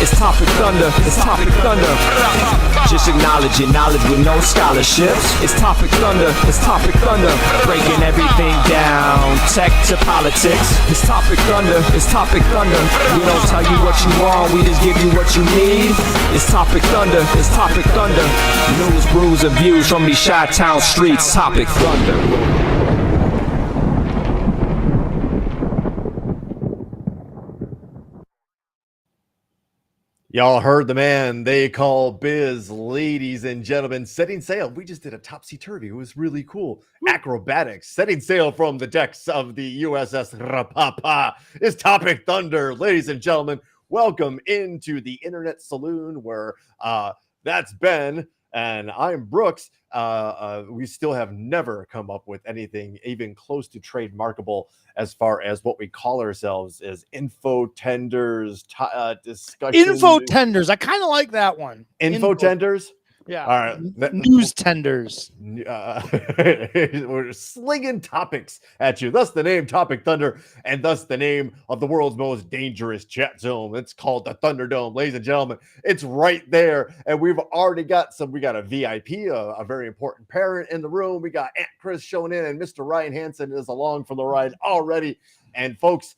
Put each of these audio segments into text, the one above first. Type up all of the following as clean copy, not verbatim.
It's Topic Thunder. It's Topic Thunder. Just acknowledge your knowledge with no scholarships. It's Topic Thunder. It's Topic Thunder. Breaking everything down, tech to politics. It's Topic Thunder. It's Topic Thunder. We don't tell you what you want, we just give you what you need. It's Topic Thunder. It's Topic Thunder. News, brews, and views from these Chi-Town streets. Topic Thunder. Y'all heard the man they call Biz, ladies and gentlemen, setting sail. We just did a topsy-turvy. It was really cool. Acrobatics, setting sail from the decks of the USS Rapapa is Topic Thunder. Ladies and gentlemen, welcome into the Internet Saloon where that's Ben and I'm Brooks. We still have never come up with anything even close to trademarkable as far as what we call ourselves as infotenders, discussion. Infotenders. I kind of like that one. Infotenders? Yeah. All right. News tenders. We're slinging topics at you. Thus the name Topic Thunder, and thus the name of the world's most dangerous chat zone. It's called the Thunderdome, ladies and gentlemen. It's right there, and we've already got we got a VIP, a very important parent in the room. We got Aunt Chris showing in, and Mr. Ryan Hansen is along for the ride already. And folks,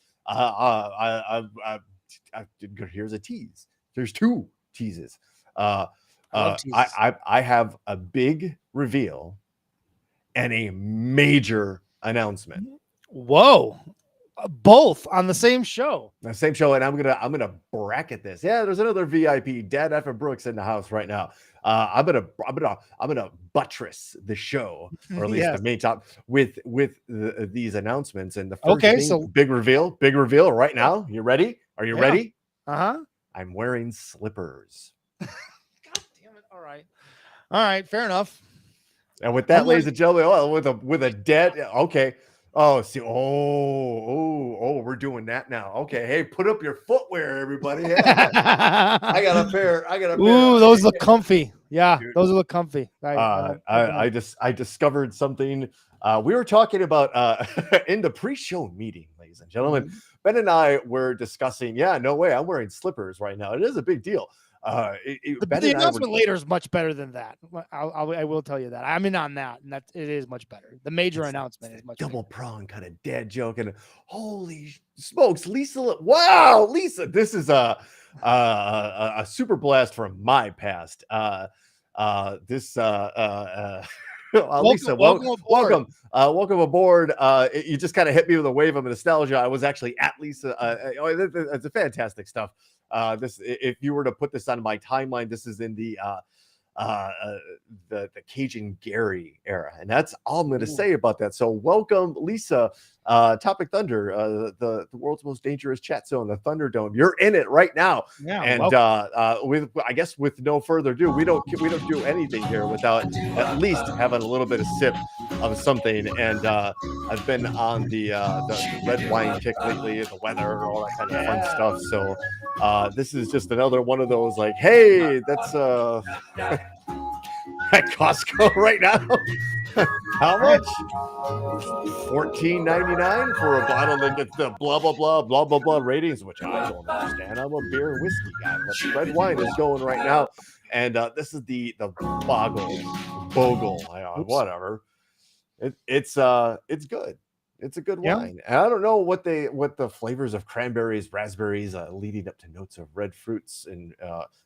here's a tease. There's two teases. I have a big reveal and a major announcement. Whoa. Both on the same show. The same show, and I'm gonna bracket this. Yeah, there's another VIP, Dad F and Brooks in the house right now. I'm gonna buttress the show, or at least Yes. the main top with these announcements. And the first thing, so big reveal right now. You ready? Are you ready? Uh-huh. I'm wearing slippers. All right, fair enough. And with that, ladies and gentlemen, with a dead, okay. Oh, see, we're doing that now. Okay, hey, put up your footwear, everybody. Yeah, I got a pair. Ooh, those look comfy. Yeah, Dude. Those look comfy. I discovered something. We were talking about in the pre-show meeting, ladies and gentlemen. Mm-hmm. Ben and I were discussing. Yeah, no way, I'm wearing slippers right now. It is a big deal. The announcement later is much better than that. I will tell you that. I'm in on that, and it is much better. The major announcement is much double better. prong kind of dad joke, and holy smokes, Lisa! Wow, Lisa, this is a super blast from my past. Lisa, welcome aboard. You just kind of hit me with a wave of nostalgia. I was actually at Lisa. It's a fantastic stuff. If you were to put this on my timeline, this is in the Cajun Gary era, and that's all I'm going to say about that. So welcome, Lisa. Topic Thunder, the world's most dangerous chat zone, the Thunderdome. You're in it right now. Yeah, and with no further ado, we don't do anything here without at least having a little bit of sip of something. And I've been on the red wine kick lately, the weather, all that kind of fun stuff. So this is just another one of those, like, hey, that's at Costco right now. How much? $14.99 for a bottle that gets the blah blah blah blah blah blah ratings, which I don't understand. I'm a beer and whiskey guy, but red wine is going right now, and this is the Bogle, whatever. It's good. It's a good wine. And I don't know what the flavors of cranberries, raspberries, leading up to notes of red fruits and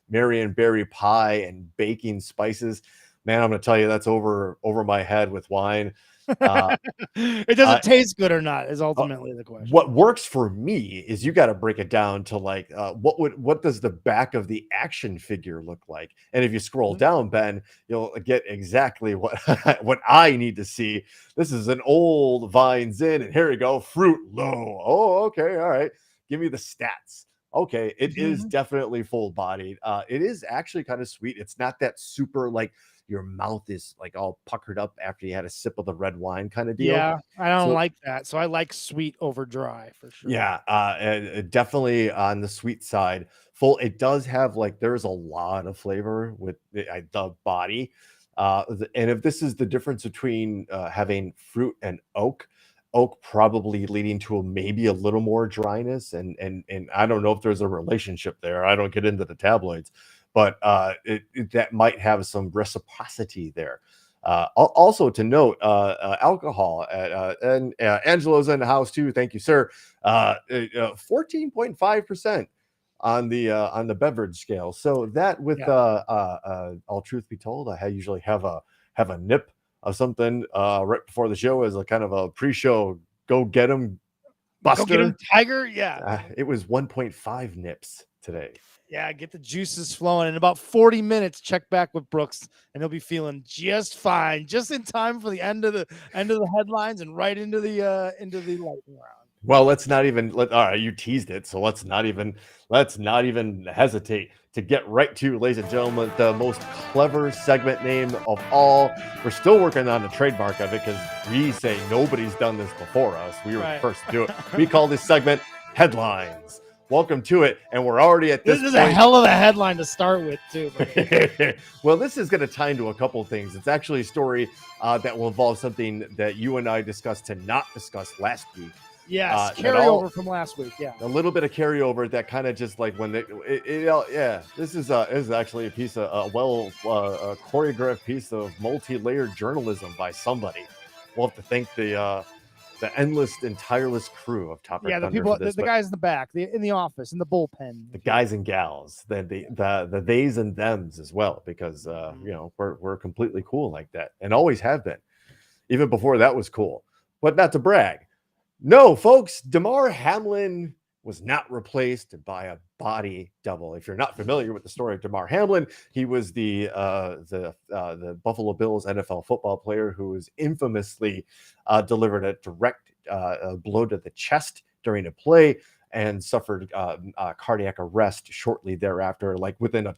Marion berry pie and baking spices. Man, I'm going to tell you, that's over my head with wine. It doesn't taste good or not is ultimately the question. What works for me is you got to break it down to like what does the back of the action figure look like? And if you scroll down, Ben, you'll get exactly what what I need to see. This is an old Vines Inn, and here we go, fruit low. Oh, okay, all right. Give me the stats. Okay, it is definitely full bodied. It is actually kind of sweet. It's not that super like your mouth is like all puckered up after you had a sip of the red wine kind of deal. Yeah, I don't like that. So I like sweet over dry for sure. Yeah, definitely on the sweet side. Full. It does have like there's a lot of flavor with the body. And if this is the difference between having fruit and oak, oak probably leading to maybe a little more dryness, and I don't know if there's a relationship there. I don't get into the tabloids, but that might have some reciprocity there. Also to note, alcohol and Angelo's in the house too. Thank you, sir. 14.5% on the beverage scale. So that with all truth be told, I usually have a nip of something right before the show as a kind of a pre-show go get 'em buster. Go get him, Tiger. Yeah. It was 1.5 nips today. Yeah, get the juices flowing. In about 40 minutes, check back with Brooks, and he'll be feeling just fine, just in time for the end of the headlines and right into the lightning round. Well, let's not even all right, you teased it, so let's not even hesitate to get right to, ladies and gentlemen, the most clever segment name of all. We're still working on the trademark of it because we say nobody's done this before us. We were the first to do it. We call this segment Headlines. Welcome to it, and we're already at this. This is a hell of a headline to start with, too. Well, this is going to tie into a couple of things. It's actually a story that will involve something that you and I discussed to not discuss last week. Yes, carryover from last week. Yeah, a little bit of carryover that kind of just like when this is actually a piece of a choreographed piece of multi-layered journalism by somebody. We'll have to thank the endless and tireless crew of Top. Yeah, the people, the guys in the back, in the office, in the bullpen, the guys and gals, the theys and thems as well, because we're completely cool like that and always have been, even before that was cool. But not to brag. No, folks, Damar Hamlin was not replaced by a body double. If you're not familiar with the story of Damar Hamlin, he was the Buffalo Bills NFL football player who was infamously delivered a direct blow to the chest during a play and suffered cardiac arrest shortly thereafter, like within a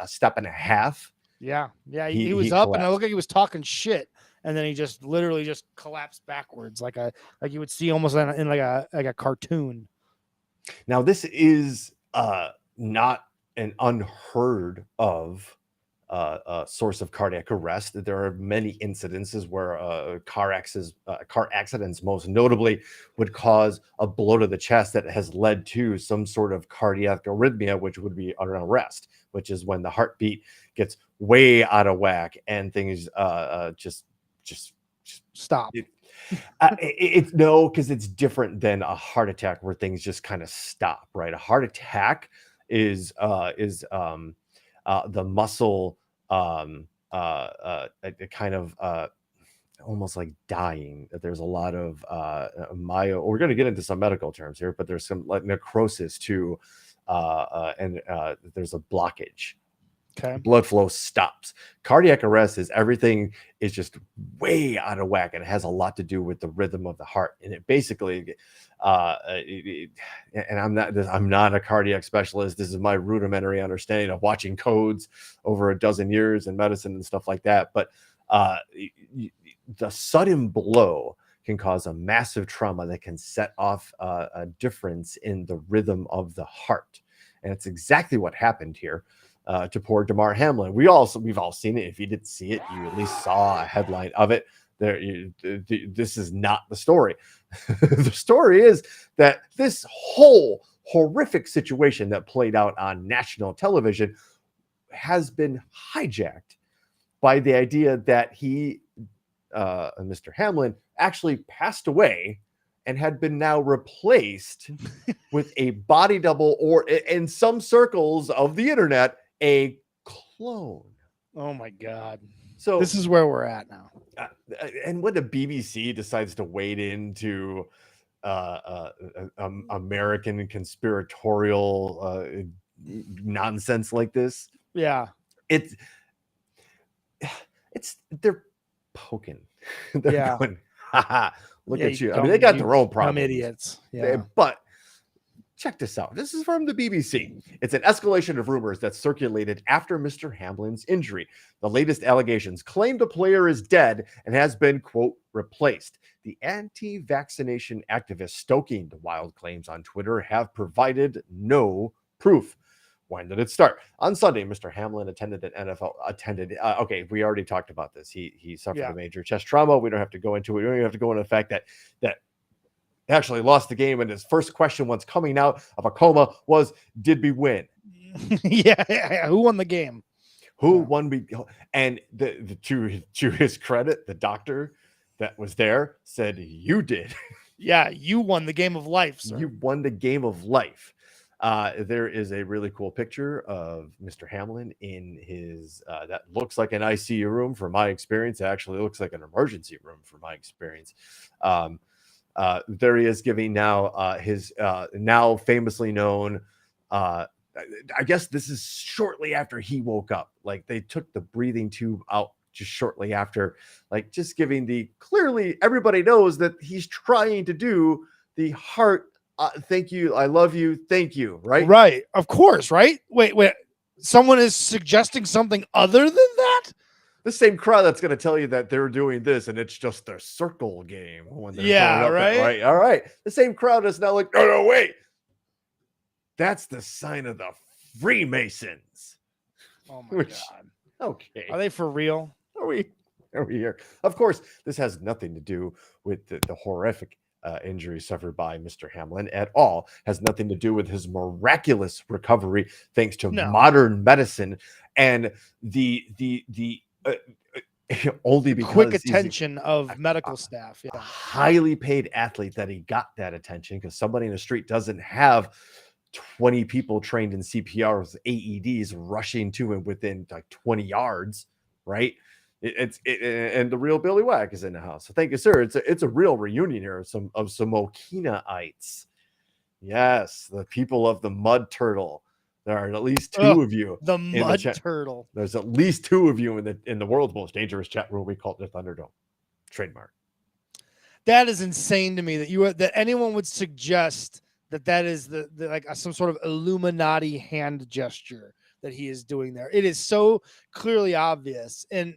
step and a half. Yeah, he was up, collapsed. And it looked like he was talking shit. And then he just literally just collapsed backwards, like you would see almost in like a cartoon. Now, this is not an unheard of source of cardiac arrest. There are many incidences where car accidents, most notably, would cause a blow to the chest that has led to some sort of cardiac arrhythmia, which would be an arrest, which is when the heartbeat gets way out of whack and things just stop. No, because it's different than a heart attack where things just kind of stop, right? A heart attack is the muscle kind of almost like dying. There's a lot of we're going to get into some medical terms here, but there's some like necrosis too, and there's a blockage. Okay. Blood flow stops. Cardiac arrest is everything is just way out of whack, and it has a lot to do with the rhythm of the heart. And it basically, and I'm not a cardiac specialist. This is my rudimentary understanding of watching codes over a dozen years in medicine and stuff like that. But the sudden blow can cause a massive trauma that can set off a difference in the rhythm of the heart, and it's exactly what happened here. To poor Damar Hamlin. We've all seen it. If you didn't see it, you at least saw a headline of it. This is not the story. The story is that this whole horrific situation that played out on national television has been hijacked by the idea that Mr. Hamlin, actually passed away and had been now replaced with a body double, or in some circles of the internet, a clone. Oh my God. So this is where we're at now. And when the BBC decides to wade into American conspiratorial nonsense like this, yeah, it's they're poking. They're going, haha, look at you. I mean, they got their own problems. Idiots. Yeah. But check this out. This is from the BBC. It's an escalation of rumors that circulated after Mr. Hamlin's injury. The latest allegations claim the player is dead and has been, quote, replaced. The anti-vaccination activists stoking the wild claims on Twitter have provided no proof. When did it start? On Sunday, Mr. Hamlin attended an NFL okay, we already talked about this. He suffered Yeah. a major chest trauma. We don't have to go into it. We don't even have to go into the fact that he actually lost the game. And his first question once coming out of a coma was, did we win? Yeah. Who won the game? Who Yeah. won? And to his credit, the doctor that was there said, you did. Yeah, you won the game of life, sir. You won the game of life. There is a really cool picture of Mr. Hamlin in his that looks like an ICU room from my experience. It actually looks like an emergency room from my experience. There he is giving now his now famously known I guess this is shortly after he woke up. Like they took the breathing tube out just shortly after, like just giving the clearly everybody knows that he's trying to do the heart. Thank you. I love you. Thank you. Right. Right. Of course. Right. Wait. Someone is suggesting something other than that? The same crowd that's going to tell you that they're doing this and it's just their circle game when they're Yeah, throwing up right? right. All right. The same crowd is now like, no, wait. That's the sign of the Freemasons. Oh my God. Okay. Are they for real? Are we here? Of course, this has nothing to do with the horrific injury suffered by Mr. Hamlin at all. Has nothing to do with his miraculous recovery thanks to modern medicine and the only because quick attention of medical staff. Yeah. A highly paid athlete that he got that attention because somebody in the street doesn't have 20 people trained in CPR with AEDs rushing to him within like 20 yards, right? And the real Billy Whack is in the house. So thank you, sir. It's a real reunion here of some Okinaites. Yes, the people of the Mud Turtle. There are at least two of you. The Mud Turtle. There's at least two of you in the world's most dangerous chat room. We call it the Thunderdome. Trademark. That is insane to me that anyone would suggest that is the like some sort of Illuminati hand gesture that he is doing there. It is so clearly obvious, and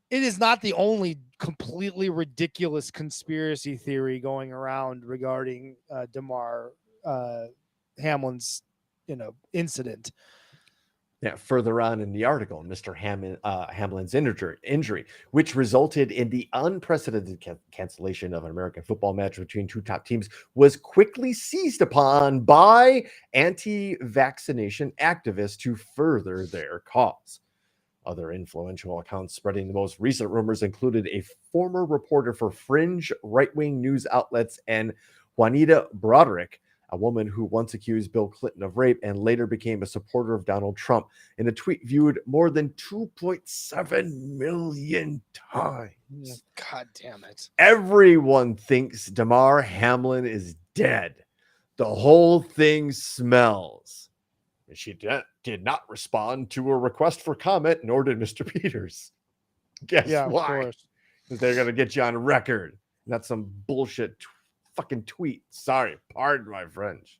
it is not the only completely ridiculous conspiracy theory going around regarding Damar Hamlin's incident. Yeah, further on in the article, Mr. Hamlin's injury, which resulted in the unprecedented cancellation of an American football match between two top teams, was quickly seized upon by anti-vaccination activists to further their cause. Other influential accounts spreading the most recent rumors included a former reporter for fringe right-wing news outlets and Juanita Broderick, a woman who once accused Bill Clinton of rape and later became a supporter of Donald Trump, in a tweet viewed more than 2.7 million times. God damn it. Everyone thinks Damar Hamlin is dead. The whole thing smells. She did not respond to a request for comment, nor did Mr. Peters. Guess why? Because they're going to get you on record. Not some bullshit fucking tweet. Sorry, pardon my French.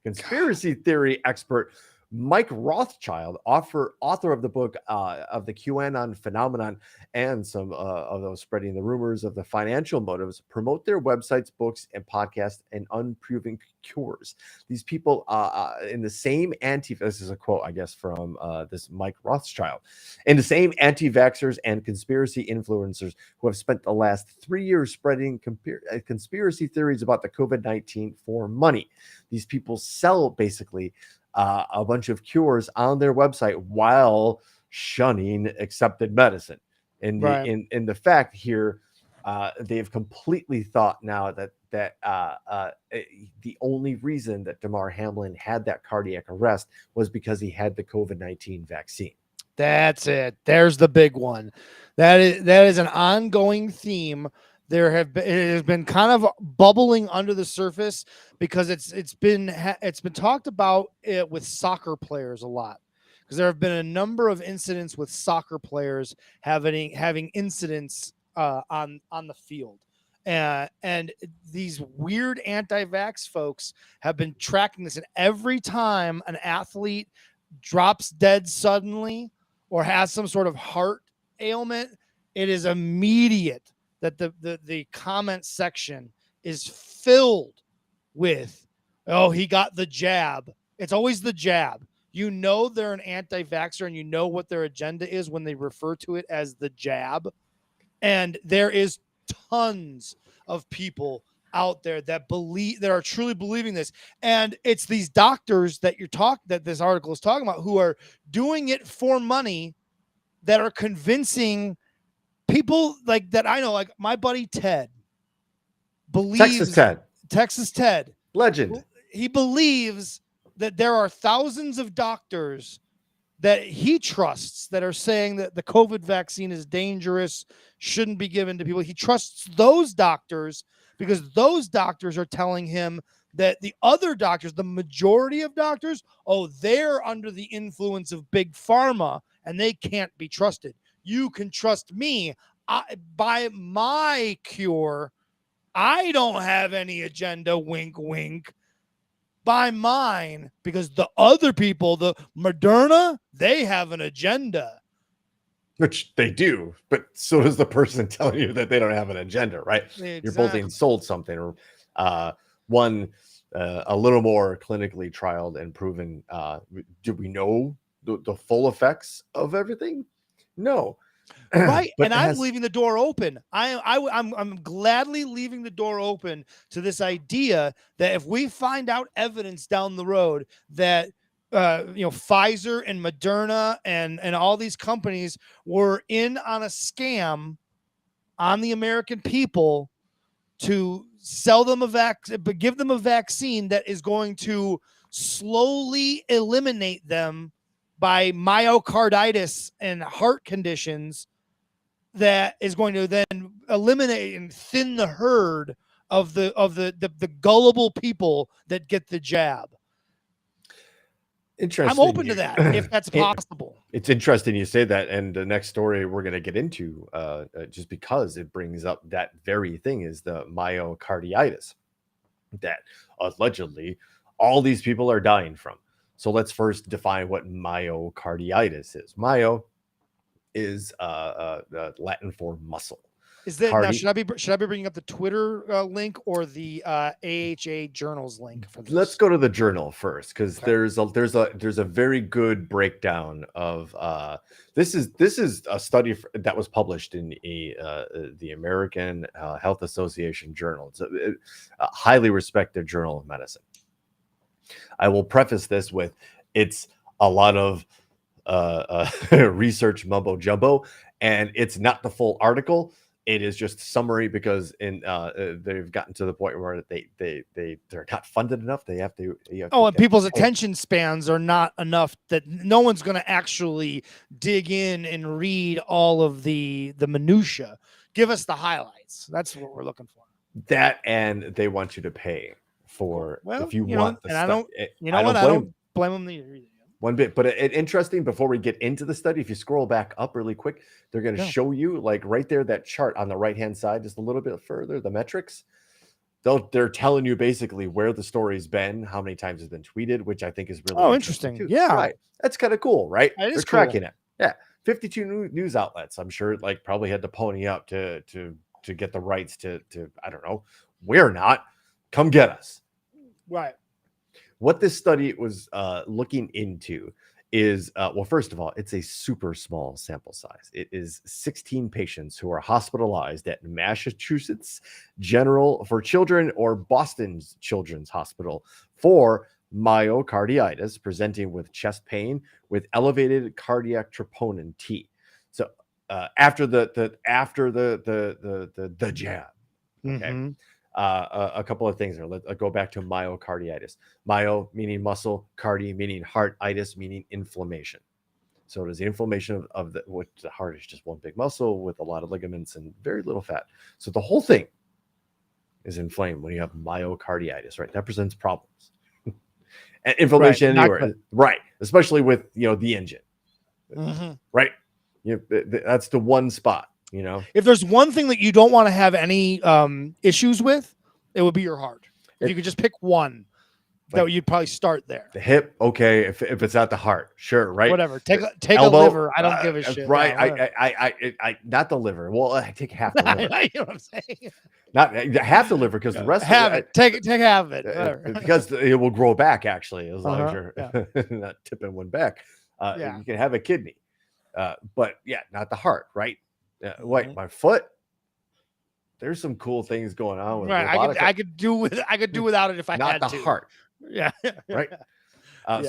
Conspiracy theory expert Mike Rothschild, author of the book of the QAnon phenomenon and some of those spreading the rumors of the financial motives, promote their websites, books, and podcasts and unproven cures. These people in the same this is a quote, I guess, from this Mike Rothschild, in the same anti-vaxxers and conspiracy influencers who have spent the last 3 years spreading conspiracy theories about the COVID-19 for money. These people sell basically a bunch of cures on their website while shunning accepted medicine. And in the fact here, they've completely thought now that the only reason that Damar Hamlin had that cardiac arrest was because he had the COVID-19 vaccine. That's it. There's the big one. That is an ongoing theme. It has been kind of bubbling under the surface because it's been talked about with soccer players a lot, because there have been a number of incidents with soccer players having incidents on the field, and these weird anti-vax folks have been tracking this, and every time an athlete drops dead suddenly or has some sort of heart ailment, it is immediate that the comment section is filled with, oh, he got the jab. It's always the jab. You know they're an anti-vaxxer and you know what their agenda is when they refer to it as the jab. And there is tons of people out there that are truly believing this. And it's these doctors that that this article is talking about who are doing it for money, that are convincing people like that. I know, like my buddy Ted believes Texas Ted legend. He believes that there are thousands of doctors that he trusts that are saying that the COVID vaccine is dangerous, shouldn't be given to people. He trusts those doctors because those doctors are telling him that the other doctors, the majority of doctors, they're under the influence of big pharma and they can't be trusted. You can trust me. By my cure, I don't have any agenda, wink, wink. By mine, because the other people, the Moderna, they have an agenda. Which they do, but so does the person telling you that they don't have an agenda, right? Exactly. You're both being sold something, or one a little more clinically trialed and proven. Do we know the full effects of everything? No. Right. And I'm leaving the door open. I'm gladly leaving the door open to this idea that if we find out evidence down the road that Pfizer and Moderna and all these companies were in on a scam on the American people to sell them give them a vaccine that is going to slowly eliminate them by myocarditis and heart conditions, that is going to then eliminate and thin the herd of the gullible people that get the jab. Interesting. I'm open to that if that's possible. It's interesting you say that, and the next story we're going to get into, just because it brings up that very thing, is the myocarditis that allegedly all these people are dying from. So let's first define what myocarditis is. Myo is Latin for muscle. Is that now, should I be bringing up the Twitter link or the AHA Journals link for this? Let's go to the journal first, because there's a very good breakdown of this is a study that was published in the American Health Association Journal. It's a highly respected journal of medicine. I will preface this with it's a lot of research mumbo jumbo, and it's not the full article. It is just summary, because they've gotten to the point where they're not funded enough. They have to. And people's attention spans are not enough that no one's going to actually dig in and read all of the minutia. Give us the highlights. That's what we're looking for. That, and they want you to pay for if you want the stuff. I don't blame them either. One bit, but interesting. Before we get into the study, if you scroll back up really quick, they're going to show you, like right there, that chart on the right hand side, just a little bit further, the metrics. They're telling you basically where the story's been, how many times it's been tweeted, which I think is really interesting. Too. Yeah, right. That's kind of cool, right? They're tracking it. Yeah, 52 news outlets. I'm sure, like, probably had to pony up to get the rights to I don't know. We're not. Come get us. Right. What this study was looking into is, well, first of all, it's a super small sample size. It is 16 patients who are hospitalized at Massachusetts General for Children or Boston's Children's Hospital for myocarditis, presenting with chest pain with elevated cardiac troponin T. So after the jab, okay. Mm-hmm. A couple of things there. Let's go back to myocarditis. Myo meaning muscle, cardi meaning heart, itis meaning inflammation. So it is the inflammation of the heart is just one big muscle with a lot of ligaments and very little fat. So the whole thing is inflamed when you have myocarditis, right? That presents problems. And inflammation anywhere, right? Especially with the engine, right? That's the one spot. If there's one thing that you don't want to have any issues with, it would be your heart. If you could just pick one. That you'd probably start there. The hip, okay. If it's at the heart, sure, right? Whatever. Take Elbow, a liver. I don't give a shit. Right. Yeah, I not the liver. Well, I take half the liver. you know what I'm saying? Not half the liver because the rest Have of it. Take half of it. Whatever. because it will grow back actually as long as you're yeah. not tipping one back. Yeah. You can have a kidney, but yeah, not the heart, right? Wait, my foot. There's some cool things going on with Right. I could do without it if I not had the to. heart, Yeah. right?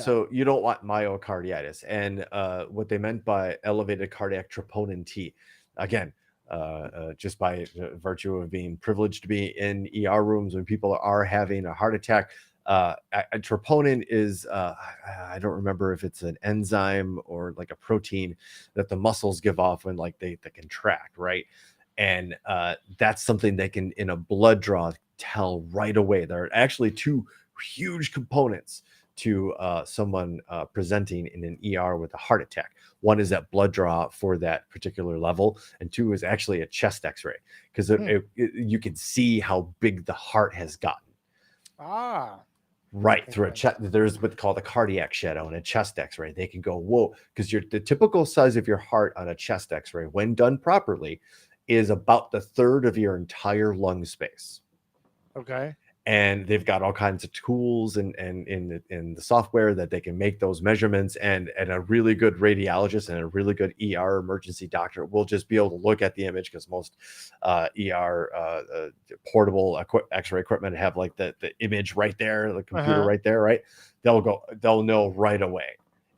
So you don't want myocarditis, and what they meant by elevated cardiac troponin T, again, just by virtue of being privileged to be in ER rooms when people are having a heart attack. Troponin is I don't remember if it's an enzyme or like a protein that the muscles give off when like they contract, right? And that's something they can in a blood draw tell right away. There are actually two huge components to someone presenting in an ER with a heart attack. One is that blood draw for that particular level, and two is actually a chest X-ray because you can see how big the heart has gotten. Right through a chest. There's what's called a cardiac shadow and a chest X-ray. They can go, whoa, because the typical size of your heart on a chest X-ray, when done properly, is about the third of your entire lung space. Okay. And they've got all kinds of tools and in the software that they can make those measurements, and a really good radiologist and a really good ER emergency doctor will just be able to look at the image, because most ER portable X-ray equipment have like the image right there, the computer right there, right? They'll know right away,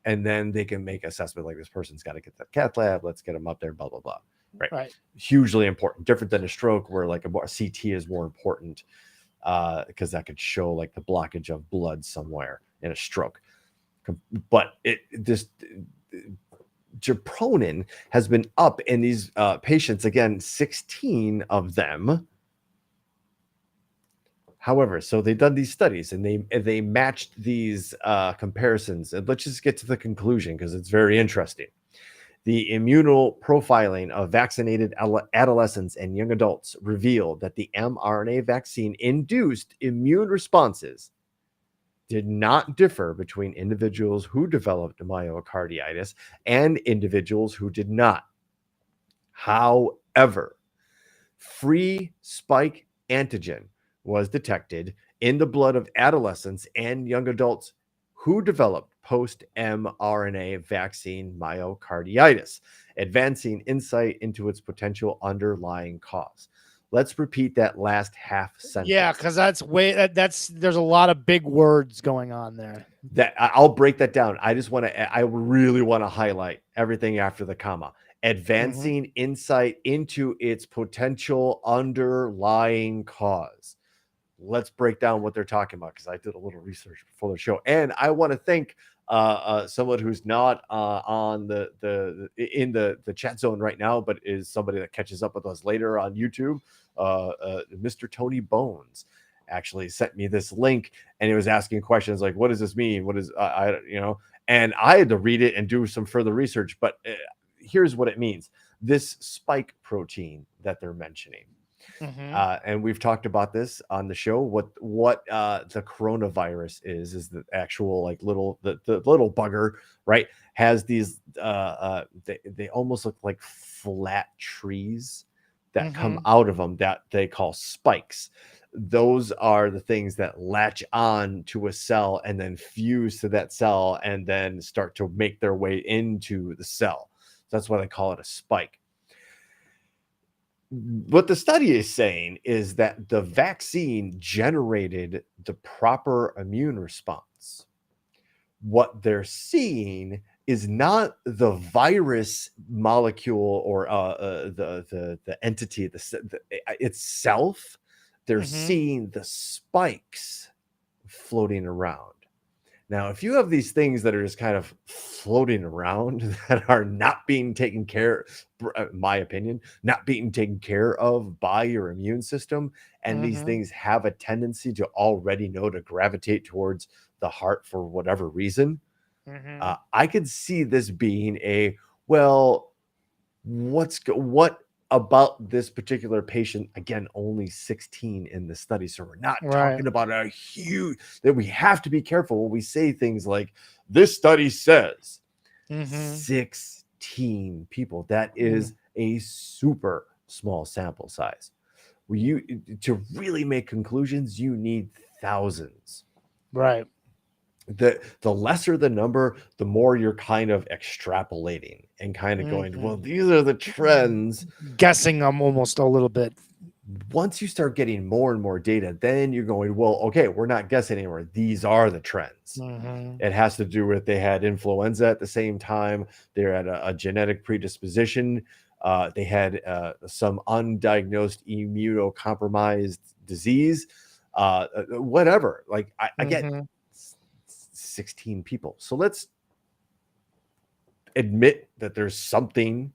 and then they can make assessment like this person's got to get the cath lab, let's get them up there, blah blah blah. Right. Hugely important, different than a stroke where like a CT is more important. Because that could show like the blockage of blood somewhere in a stroke. But this troponin has been up in these patients, again, 16 of them. However, so they've done these studies and they matched these comparisons. And let's just get to the conclusion because it's very interesting. The immunoprofiling of vaccinated adolescents and young adults revealed that the mRNA vaccine induced immune responses did not differ between individuals who developed myocarditis and individuals who did not. However, free spike antigen was detected in the blood of adolescents and young adults who developed post-mRNA vaccine myocarditis, advancing insight into its potential underlying cause. Let's repeat that last half sentence. Yeah, because there's a lot of big words going on there. That I'll break that down. I really want to highlight everything after the comma. Advancing insight into its potential underlying cause. Let's break down what they're talking about, because I did a little research before the show, and I want to thank someone who's not on the chat zone right now, but is somebody that catches up with us later on YouTube. Mr. Tony Bones actually sent me this link, and he was asking questions like, "What does this mean? What is And I had to read it and do some further research. But here's what it means: this spike protein that they're mentioning. And we've talked about this on the show. What the coronavirus is the actual like the little bugger, right? Has these they almost look like flat trees that come out of them that they call spikes. Those are the things that latch on to a cell and then fuse to that cell and then start to make their way into the cell. So that's why they call it a spike. What the study is saying is that the vaccine generated the proper immune response. What they're seeing is not the virus molecule or the entity itself. They're seeing the spikes floating around. Now, if you have these things that are just kind of floating around that are not being taken care, in my opinion, not being taken care of by your immune system, and these things have a tendency to already know to gravitate towards the heart for whatever reason, I could see this being what about this particular patient, again, only 16 in the study. So we're not Right. talking about a huge, that we have to be careful when we say things like this study says. 16 people. That is a super small sample size. To really make conclusions, you need thousands. Right. The lesser the number, the more you're kind of extrapolating and kind of going, well, these are the trends. Guessing them almost a little bit. Once you start getting more and more data, then you're going, well, okay, we're not guessing anymore. These are the trends. It has to do with they had influenza at the same time. They're at a genetic predisposition. They had some undiagnosed immunocompromised disease, whatever. Like I get 16 people. So let's admit that there's something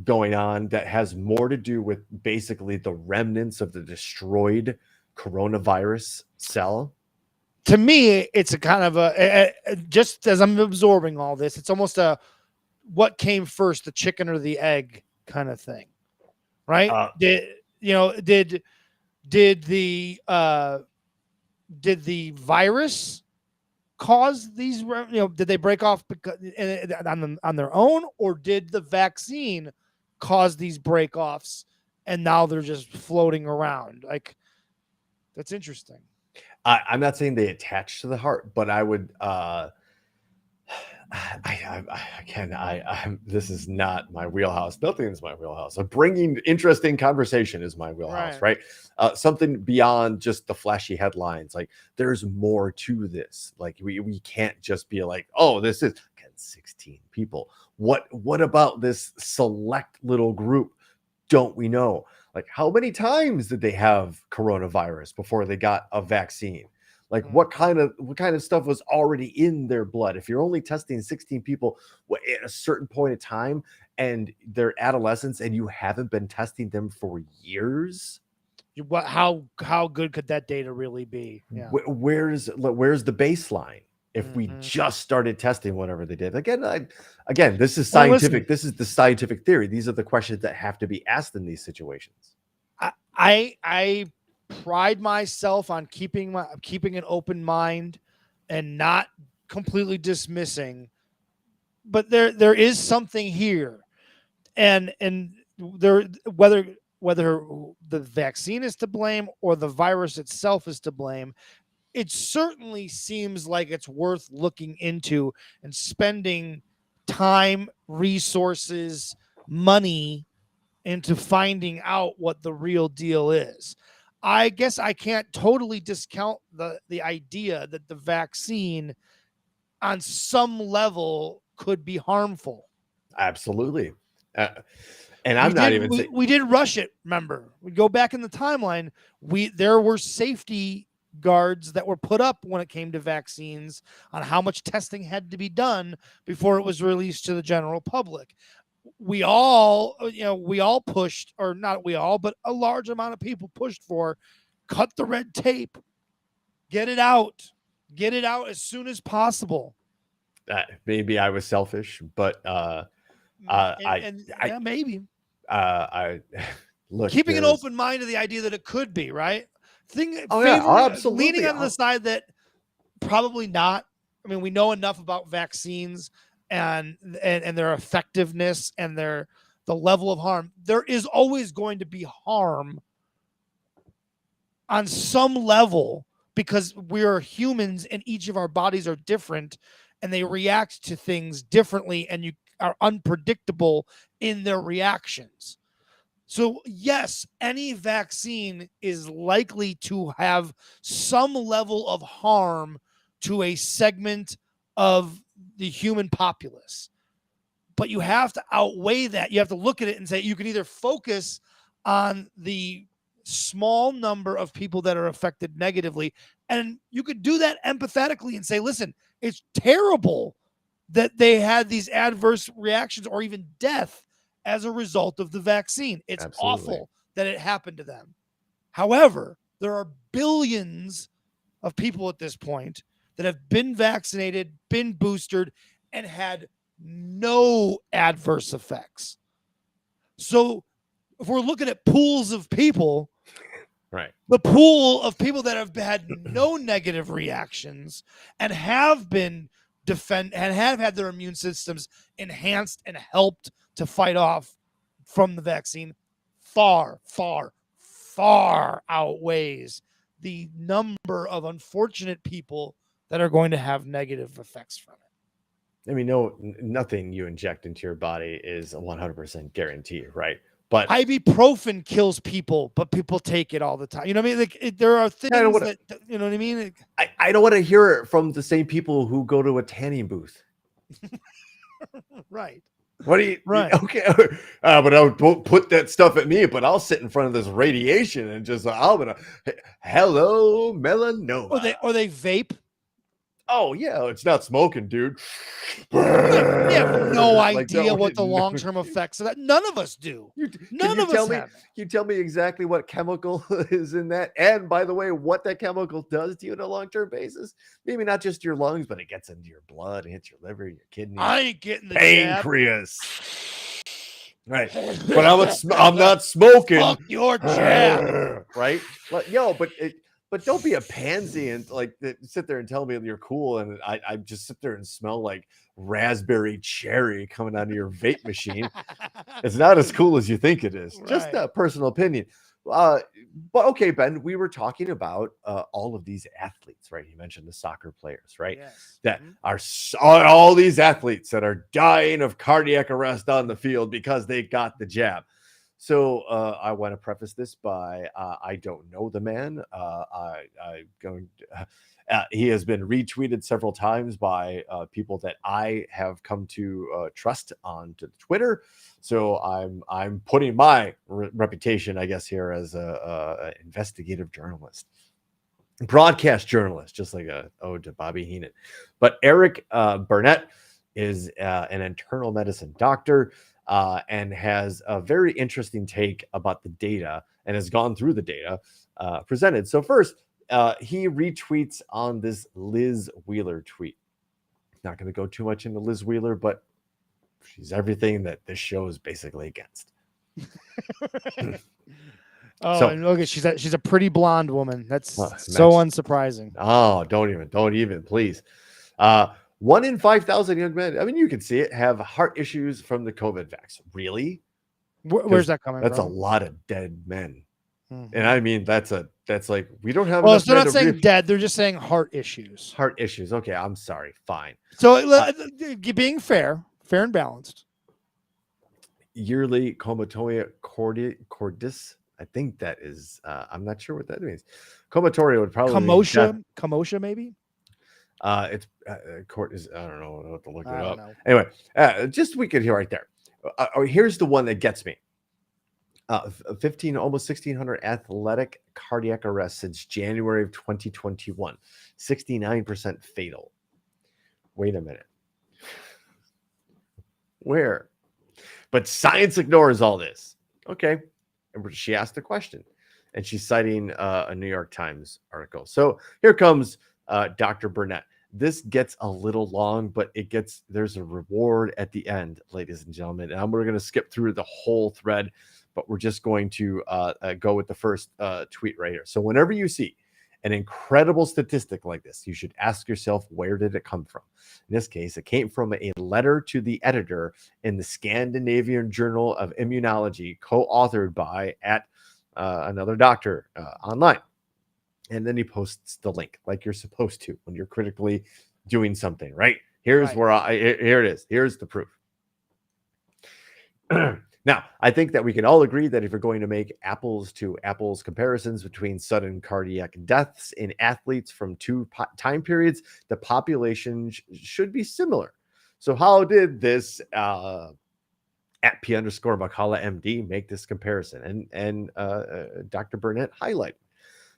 going on that has more to do with basically the remnants of the destroyed coronavirus cell. To me, it's a kind of a just as I'm absorbing all this, it's almost a what came first, the chicken or the egg kind of thing, right? Did the virus cause these? Did they break off on their own, or did the vaccine cause these breakoffs, and now they're just floating around? Like, that's interesting. I'm not saying they attach to the heart, but I would. This is not my wheelhouse. Nothing is my wheelhouse. Bringing interesting conversation is my wheelhouse, right? Something beyond just the flashy headlines. Like, there's more to this. Like, we can't just be like, oh, this is 16 people. What about this select little group? Don't we know? Like, how many times did they have coronavirus before they got a vaccine? Like, what kind of stuff was already in their blood? If you're only testing 16 people at a certain point in time and they're adolescents and you haven't been testing them for years, how good could that data really be? Yeah. Where's the baseline? If we just started testing whatever they did, again, this is scientific. This is the scientific theory. These are the questions that have to be asked in these situations. I pride myself on keeping an open mind and not completely dismissing, but there is something here, and there whether the vaccine is to blame or the virus itself is to blame, it certainly seems like it's worth looking into and spending time, resources, money into finding out what the real deal is. I guess I can't totally discount the idea that the vaccine on some level could be harmful. Absolutely. And I'm not even saying we did rush it. Remember, we go back in the timeline. There were safety guards that were put up when it came to vaccines on how much testing had to be done before it was released to the general public. We all pushed, or not we all, but a large amount of people pushed for cut the red tape, get it out as soon as possible. Maybe I was selfish, but maybe. Look, keeping an open mind to the idea that it could be right. Absolutely. Leaning on the side that probably not. I mean, we know enough about vaccines and their effectiveness and the level of harm. There is always going to be harm on some level because we are humans and each of our bodies are different and they react to things differently, and you are unpredictable in their reactions. So yes, any vaccine is likely to have some level of harm to a segment of the human populace. But you have to outweigh that. You have to look at it and say you can either focus on the small number of people that are affected negatively, and you could do that empathetically and say, listen, it's terrible that they had these adverse reactions or even death as a result of the vaccine. It's awful that it happened to them. However, there are billions of people at this point that have been vaccinated, been boosted, and had no adverse effects. So if we're looking at pools of people, Right. the pool of people that have had no negative reactions and have been and have had their immune systems enhanced and helped to fight off from the vaccine far, far, far outweighs the number of unfortunate people that are going to have negative effects from it. I mean, nothing you inject into your body is a 100% guarantee, right? But ibuprofen kills people, but people take it all the time. You know what I mean? Like there are things that, you know what I mean? I don't want to hear it from the same people who go to a tanning booth. Right. What do you? Right. Okay, but don't put that stuff at me. But I'll sit in front of this radiation and just hello melanoma. Or they vape. Oh yeah, it's not smoking, dude. You have no idea what the long-term effects of that. None of us do. None of us have. You tell me exactly what chemical is in that, and by the way, what that chemical does to you on a long-term basis. Maybe not just your lungs, but it gets into your blood, it hits your liver, your kidneys. I ain't getting the pancreas. Right, but I'm not smoking. Fuck your jab. Right, but but don't be a pansy and sit there and tell me you're cool, and I just sit there and smell like raspberry cherry coming out of your vape machine. It's not as cool as you think it is. Right. Just a personal opinion. But okay, Ben, we were talking about all of these athletes, right? You mentioned the soccer players, right? Yes. That are all these athletes that are dying of cardiac arrest on the field because they got the jab. So I want to preface this by I don't know the man. He has been retweeted several times by people that I have come to trust onto Twitter. So I'm putting my reputation, I guess, here as a investigative journalist, broadcast journalist, just like a ode to Bobby Heenan. But Eric Burnett is an internal medicine doctor. And has a very interesting take about the data and has gone through the data presented. So first, he retweets on this Liz Wheeler tweet. Not going to go too much into Liz Wheeler, but she's everything that this show is basically against. And look at she's a pretty blonde woman. That's so unsurprising. Oh, don't even, please. 1 in 5,000 young men, I mean, you can see it, have heart issues from the COVID vax. Really? Where's that coming from? That's a lot of dead men. Mm-hmm. And I mean, that's like, we don't have. Well, they're not saying dead. They're just saying heart issues. Heart issues. Okay. I'm sorry. Fine. So being fair and balanced. Yearly comatose cordis. I think that is, I'm not sure what that means. Comatoria would probably Comosha maybe. It's court is, I don't know. I'll have to look it up. Anyway, just we could hear right there. Here's the one that gets me. almost 1,600 athletic cardiac arrests since January of 2021. 69% fatal. Wait a minute. Where? But science ignores all this. Okay. And she asked a question, and she's citing a New York Times article. So here comes Dr. Burnett. This gets a little long, but there's a reward at the end, ladies and gentlemen. And we're going to skip through the whole thread, but we're just going to go with the first tweet right here. So whenever you see an incredible statistic like this, you should ask yourself, where did it come from? In this case, it came from a letter to the editor in the Scandinavian Journal of Immunology, co-authored by another doctor online. And then he posts the link like you're supposed to when you're critically doing something, right? Here's where here it is. Here's the proof. Now, I think that we can all agree that if you're going to make apples to apples comparisons between sudden cardiac deaths in athletes from two time periods, the population should be similar. So how did this at P_McCullough MD make this comparison? And Dr. Burnett highlighted.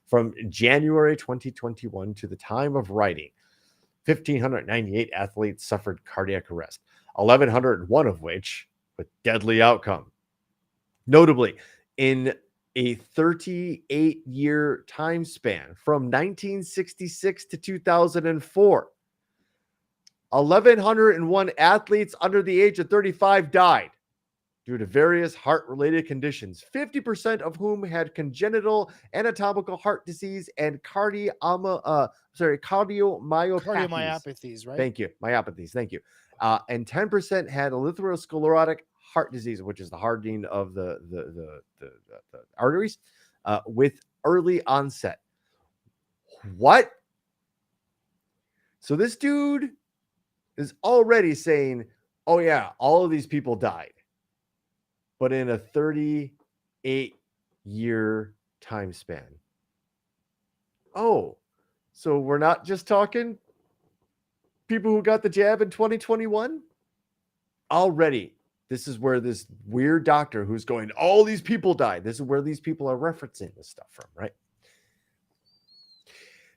From January 2021 to the time of writing, 1,598 athletes suffered cardiac arrest, 1,101 of which with deadly outcome. Notably, in a 38-year time span from 1966 to 2004, 1,101 athletes under the age of 35 died due to various heart-related conditions, 50% of whom had congenital anatomical heart disease and cardiomyopathies. Cardiomyopathies, right? Thank you. Myopathies. Thank you. And 10% had atherosclerotic heart disease, which is the hardening of the arteries, with early onset. What? So this dude is already saying, oh yeah, all of these people died, but in a 38-year time span. Oh, so we're not just talking people who got the jab in 2021? Already, this is where this weird doctor who's going, all these people died. This is where these people are referencing this stuff from, right?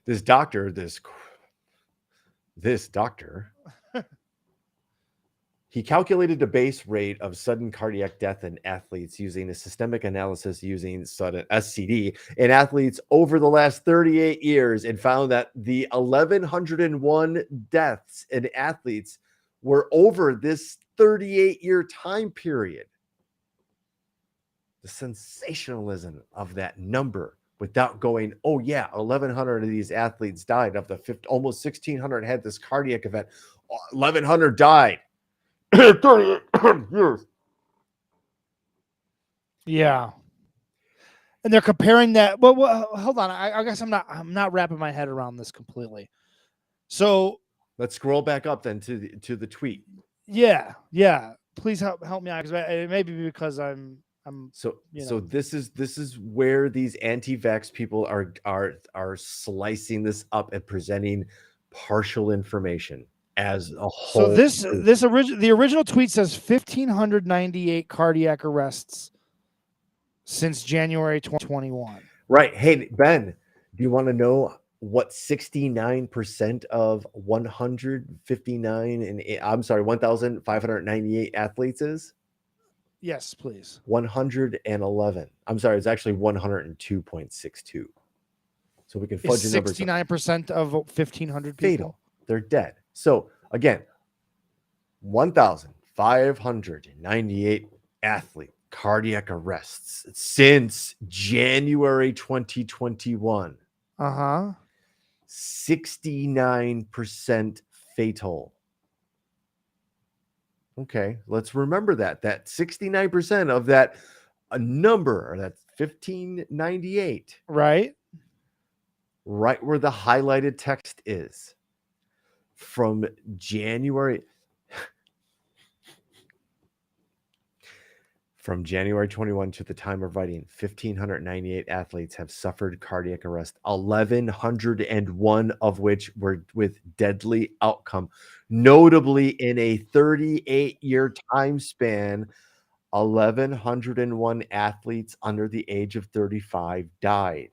This doctor, he calculated the base rate of sudden cardiac death in athletes using a systemic analysis using sudden SCD in athletes over the last 38 years and found that the 1,101 deaths in athletes were over this 38-year time period. The sensationalism of that number without going, oh yeah, 1,100 of these athletes died of the almost 1,600 had this cardiac event. 1,100 died. 38 years. Yeah. And they're comparing that. Well, hold on. I guess I'm not wrapping my head around this completely. So let's scroll back up then to the tweet. Yeah. Please help me out, because it may be because I'm so this is where these anti-vax people are slicing this up and presenting partial information as a whole. So the original tweet says 1,598 cardiac arrests since January 2021. Right. Hey, Ben, do you want to know what 69% of 1,598 athletes is? Yes, please. 111. I'm sorry, it's actually 102.62. So we can fudge the numbers. 69% of 1,500 people. Fatal. They're dead. So again, 1,598 athlete cardiac arrests since January 2021. 69% fatal. Okay, let's remember that 69% of that number, or that 1,598, right where the highlighted text is, from January 21 to the time of writing, 1,598 athletes have suffered cardiac arrest, 1,101 of which were with deadly outcome. Notably, in a 38-year time span, 1,101 athletes under the age of 35 died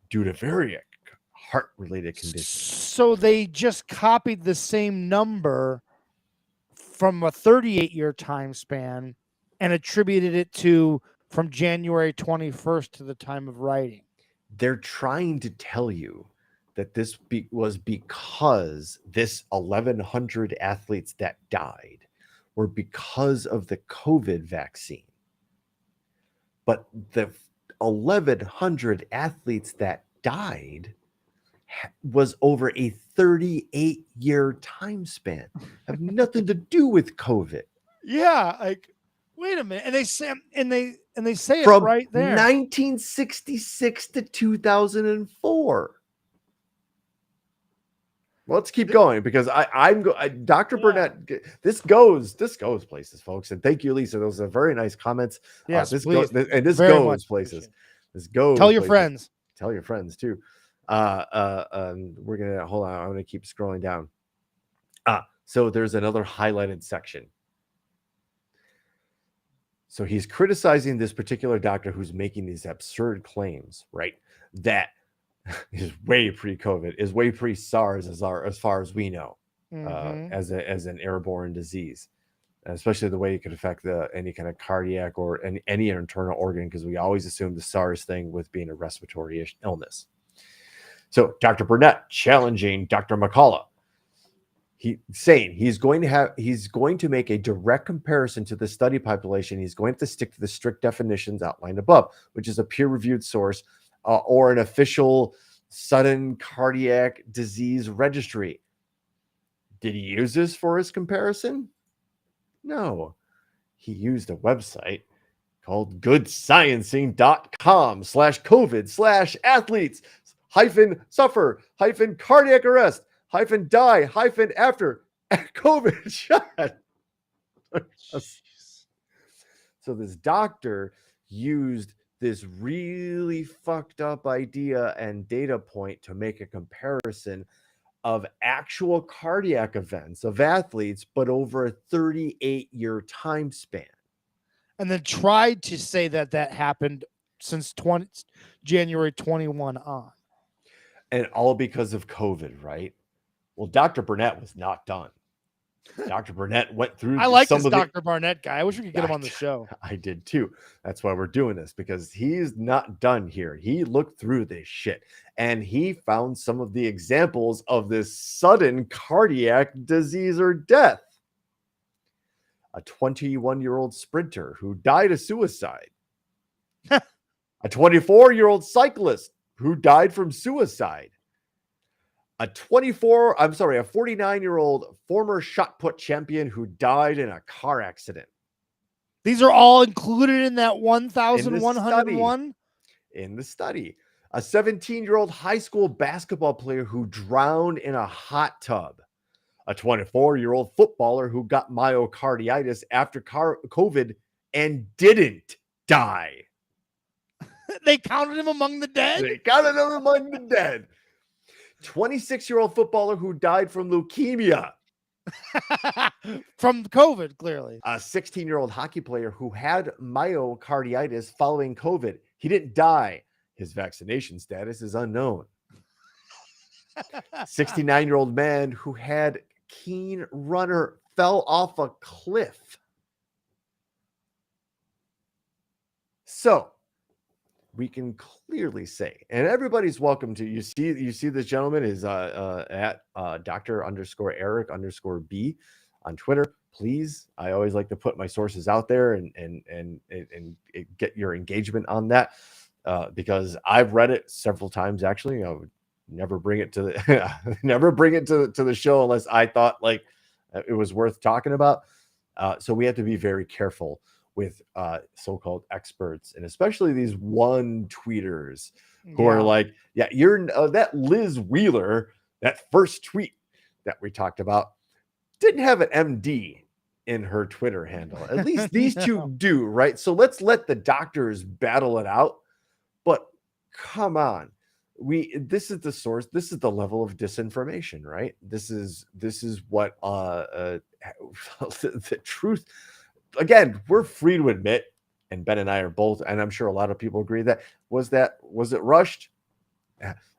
due to various heart-related conditions. So they just copied the same number from a 38-year time span and attributed it to from January 21st to the time of writing. They're trying to tell you that this was because this 1,100 athletes that died were because of the COVID vaccine. But the 1,100 athletes that died was over a 38-year time span. Have nothing to do with COVID. Yeah, like, wait a minute. And they say from it right there. 1966 to 2004. Let's keep going, because Dr. Burnett, this goes places, folks. And thank you, Lisa. Those are very nice comments. Yes, this please. goes places. This goes. Tell your places. friends. Tell your friends too. We're gonna hold on. I'm gonna keep scrolling down. So there's another highlighted section. So he's criticizing this particular doctor who's making these absurd claims, right? That is way pre-COVID, is way pre-SARS as far as we know, as an airborne disease, especially the way it could affect any kind of cardiac or any internal organ, because we always assume the SARS thing with being a respiratory illness. So Dr. Burnett challenging Dr. McCullough. he's going to make a direct comparison to the study population. He's going to stick to the strict definitions outlined above, which is a peer-reviewed source or an official sudden cardiac disease registry. Did he use this for his comparison? No. He used a website called goodsciencing.com/COVID/athletes-suffer-cardiac arrest-die-after COVID shot. So this doctor used this really fucked up idea and data point to make a comparison of actual cardiac events of athletes, but over a 38-year time span. And then tried to say that happened since January 21 on. And all because of COVID, right? Well, Dr. Burnett was not done. Dr. Burnett went through. I like this Dr. Barnett guy. I wish we could get him on the show. I did too. That's why we're doing this, because he's not done here. He looked through this shit and he found some of the examples of this sudden cardiac disease or death. A 21-year-old sprinter who died of suicide. A 24-year-old cyclist who died from suicide. A 49-year-old former shot put champion who died in a car accident. These are all included in that 1,101? In the study. A 17-year-old high school basketball player who drowned in a hot tub. A 24-year-old footballer who got myocarditis after COVID and didn't die. They counted him among the dead? They counted him among the dead. 26-year-old footballer who died from leukemia. From COVID, clearly. A 16-year-old hockey player who had myocarditis following COVID. He didn't die. His vaccination status is unknown. 69-year-old man who had keen runner fell off a cliff. So we can clearly say, and everybody's welcome to, you see this gentleman is at Dr._Eric_B on Twitter. Please, I always like to put my sources out there and get your engagement on that, because I've read it several times. Actually, I would never bring it to the show unless I thought like it was worth talking about. So we have to be very careful with so-called experts, and especially these one tweeters who are like, yeah, you're that Liz Wheeler, that first tweet that we talked about didn't have an MD in her Twitter handle. At least these two do, right? So let's let the doctors battle it out. But come on, this is the source. This is the level of disinformation, right? This is what the truth. Again, we're free to admit, and Ben and I are both, and I'm sure a lot of people agree was it rushed?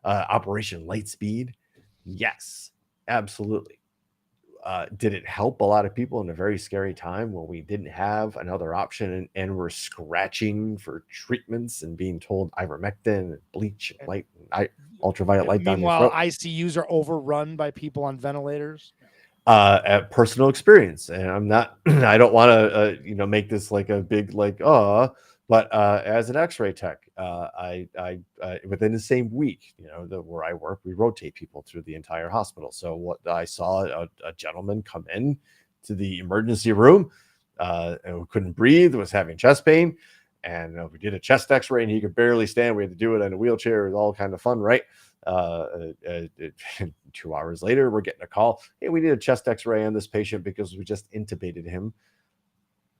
Operation Lightspeed? Yes, absolutely. Did it help a lot of people in a very scary time when we didn't have another option and we're scratching for treatments and being told ivermectin and bleach, ultraviolet light down your throat? Meanwhile, ICUs are overrun by people on ventilators. At personal experience, and I'm not I don't want to make this like a big but as an x-ray tech, I within the same week, where I work, we rotate people through the entire hospital. So what I saw a gentleman come in to the emergency room who couldn't breathe, was having chest pain, and we did a chest x-ray and he could barely stand. We had to do it in a wheelchair. It was all kind of fun, right? 2 hours later, we're getting a call. Hey, we need a chest x-ray on this patient because we just intubated him.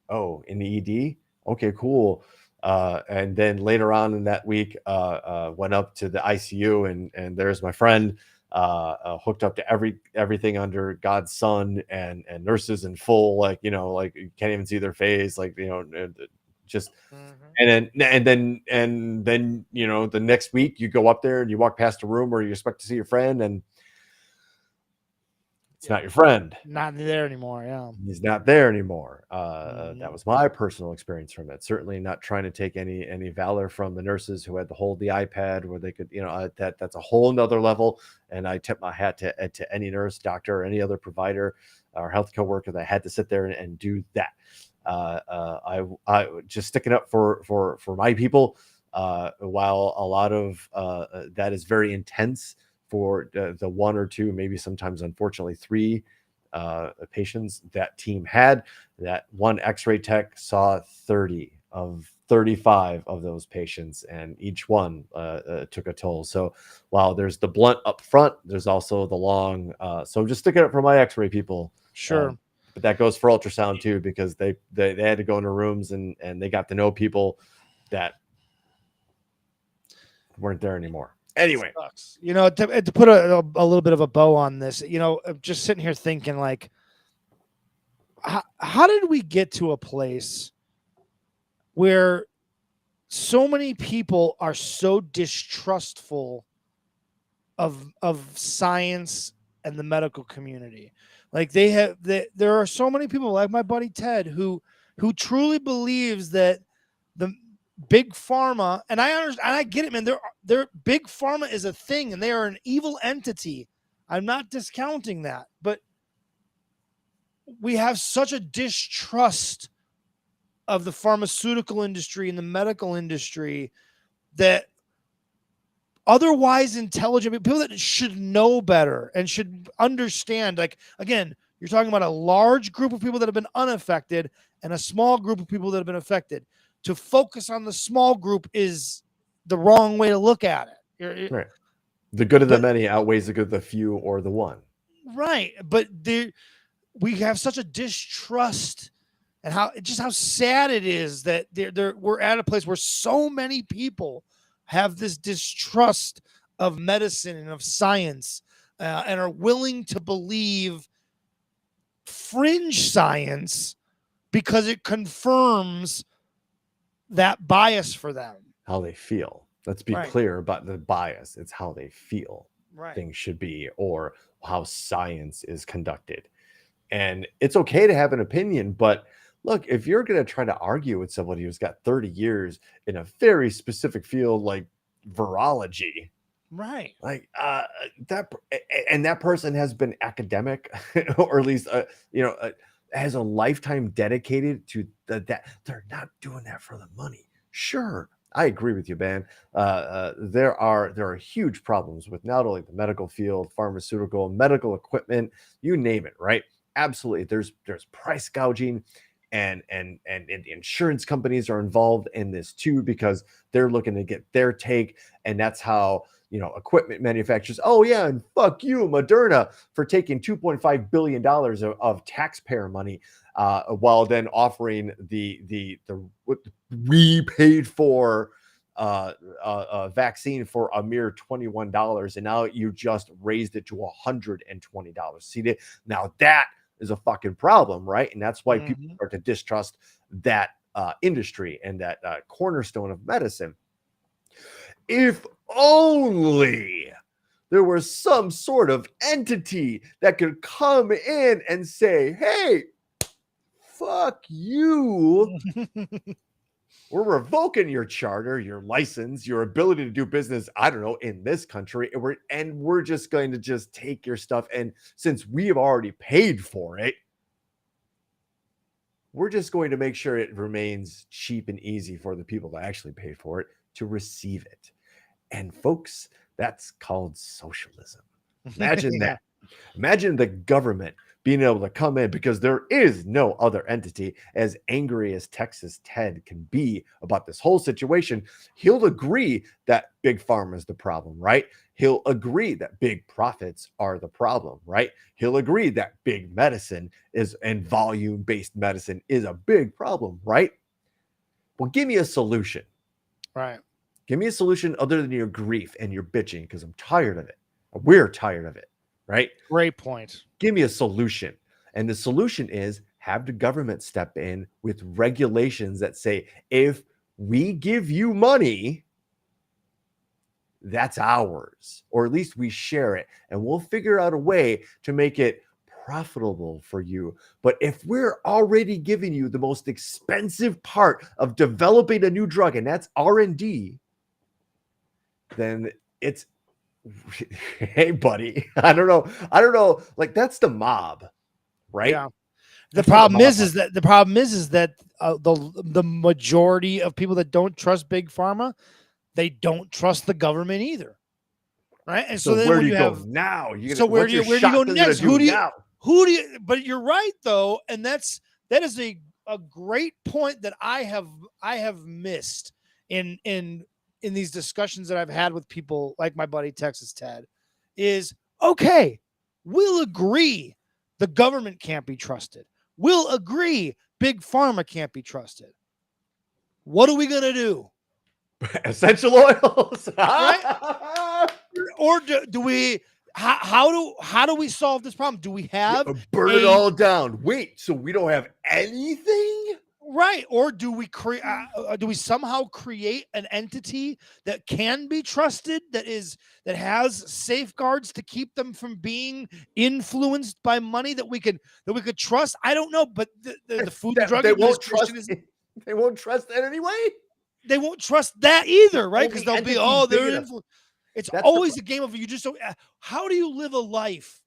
Oh, in the ED? Okay, cool. And then later on in that week, went up to the ICU and there's my friend hooked up to everything under God's sun and nurses in full, you can't even see their face, just and then the next week you go up there and you walk past a room where you expect to see your friend and it's not your friend. Not there anymore. Yeah. He's not there anymore. Mhm. That was my personal experience from it. Certainly not trying to take any valor from the nurses who had to hold the iPad where they could, that's a whole nother level. And I tip my hat to any nurse, doctor, or any other provider or healthcare worker that had to sit there and do that. I just sticking up for my people. While a lot of that is very intense for the one or two, maybe sometimes unfortunately three patients that team had, that one x-ray tech saw 30 of 35 of those patients, and each one took a toll. So while there's the blunt up front, there's also the long. So just sticking up for my x-ray people. Sure. But that goes for ultrasound too, because they had to go into rooms and they got to know people that weren't there anymore. Anyway, Sucks. To put a little bit of a bow on this, I'm just sitting here thinking, like, how did we get to a place where so many people are so distrustful of science and the medical community? Like, there are so many people, like my buddy Ted, who truly believes that the big pharma, and I understand, and I get it, man. They're big pharma is a thing, and they are an evil entity. I'm not discounting that, but we have such a distrust of the pharmaceutical industry and the medical industry that otherwise intelligent people that should know better and should understand. Like, again, you're talking about a large group of people that have been unaffected and a small group of people that have been affected. To focus on the small group is the wrong way to look at it. right. The good of the many outweighs the good of the few or the one. Right. But we have such a distrust, and how sad it is that we're at a place where so many people have this distrust of medicine and of science, and are willing to believe fringe science because it confirms that bias for them. How they feel. Let's be Right. clear about the bias. It's how they feel Right. things should be, or how science is conducted. And it's okay to have an opinion, but look, if you're going to try to argue with somebody who's got 30 years in a very specific field like virology, Right. like that person has been academic, or at least has a lifetime dedicated to that. They're not doing that for the money. Sure, I agree with you, Ben. There are huge problems with not only the medical field, pharmaceutical, medical equipment, you name it, right? Absolutely. There's price gouging, and insurance companies are involved in this too, because they're looking to get their take. And that's how, equipment manufacturers, oh yeah, and fuck you, Moderna, for taking $2.5 billion of taxpayer money, while then offering the what we paid for vaccine for a mere $21, and now you just raised it to $120. See, now that is a fucking problem, right? And that's why people start to distrust that industry and that cornerstone of medicine. If only there was some sort of entity that could come in and say, hey, fuck you. We're revoking your charter, your license, your ability to do business, I don't know, in this country. And we're just going to just take your stuff. And since we have already paid for it, we're just going to make sure it remains cheap and easy for the people that actually pay for it to receive it. And folks, that's called socialism. Imagine that. Imagine the government being able to come in, because there is no other entity as angry as Texas Ted can be about this whole situation. He'll agree that big pharma is the problem, right? He'll agree that big profits are the problem, right? He'll agree that big medicine and volume-based medicine is a big problem, right? Well, give me a solution. Right. Give me a solution other than your grief and your bitching, because I'm tired of it. We're tired of it, right? Great point. Give me a solution. And the solution is have the government step in with regulations that say, if we give you money, that's ours, or at least we share it. And we'll figure out a way to make it profitable for you. But if we're already giving you the most expensive part of developing a new drug, and that's R&D, then it's, hey, buddy, I don't know. Like, that's the mob, right? Yeah. The That's what problem mob is that the majority of people that don't trust big pharma, they don't trust the government either, right? And so then where when do you you go have now? so where What's do you your where do you go shotgun gonna next? do now? Who do you? But you're right though, and that is a great point that I have missed in these discussions that I've had with people like my buddy Texas Ted. Is okay, we'll agree the government can't be trusted. We'll agree big pharma can't be trusted. What are we gonna do? Essential oils, Right? Or do we? How do we solve this problem? Do we have burn it all down? Wait, so we don't have anything? right? Or do we create? Do we somehow create an entity that can be trusted, that has safeguards to keep them from being influenced by money that we could trust? I don't know, but the Food and Drug Administration is. They won't trust that anyway. They won't trust that either, right? Because they'll be they're influenced. It's always a game of you just don't. How do you live a life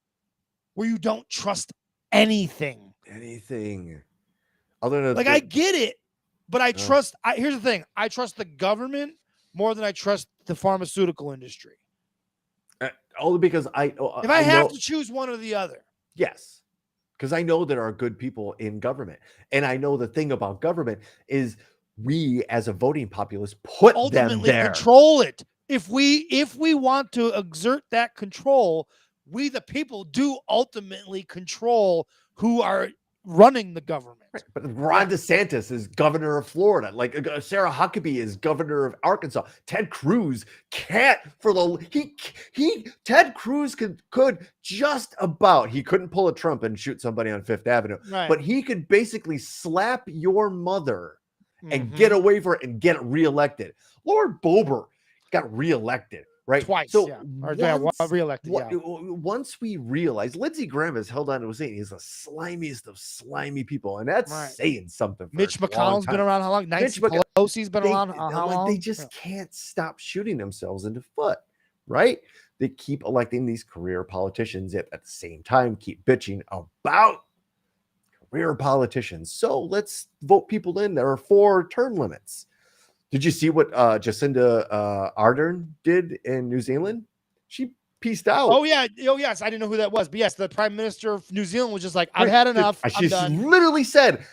where you don't trust anything? Anything other than Like I get it, but I trust. Here's the thing: I trust the government more than I trust the pharmaceutical industry. Only because if I have to choose one or the other, yes, because I know there are good people in government, and I know the thing about government is we, as a voting populace, put them there. Control it. If we want to exert that control, we the people do ultimately control who are running the government. Right. But Ron DeSantis is governor of Florida. Like Sarah Huckabee is governor of Arkansas. Ted Cruz can't Ted Cruz could just about, he couldn't pull a Trump and shoot somebody on Fifth Avenue, right. But he could basically slap your mother and get away for it and get reelected. Lord Boebert got reelected, right? Twice, so reelected. Once we realize Lindsey Graham has held on to his saying, he's the slimiest of slimy people, and that's saying something. Mitch McConnell's been around how long? Nancy Pelosi's been around how long? They just can't stop shooting themselves in the foot, right? They keep electing these career politicians, yet at the same time keep bitching about career politicians. So let's vote people in. There are 4 term limits. Did you see what Jacinda Ardern did in New Zealand? She peaced out. Oh, yeah. Oh, yes. I didn't know who that was. But yes, the Prime Minister of New Zealand was just like, I've had enough. She literally said,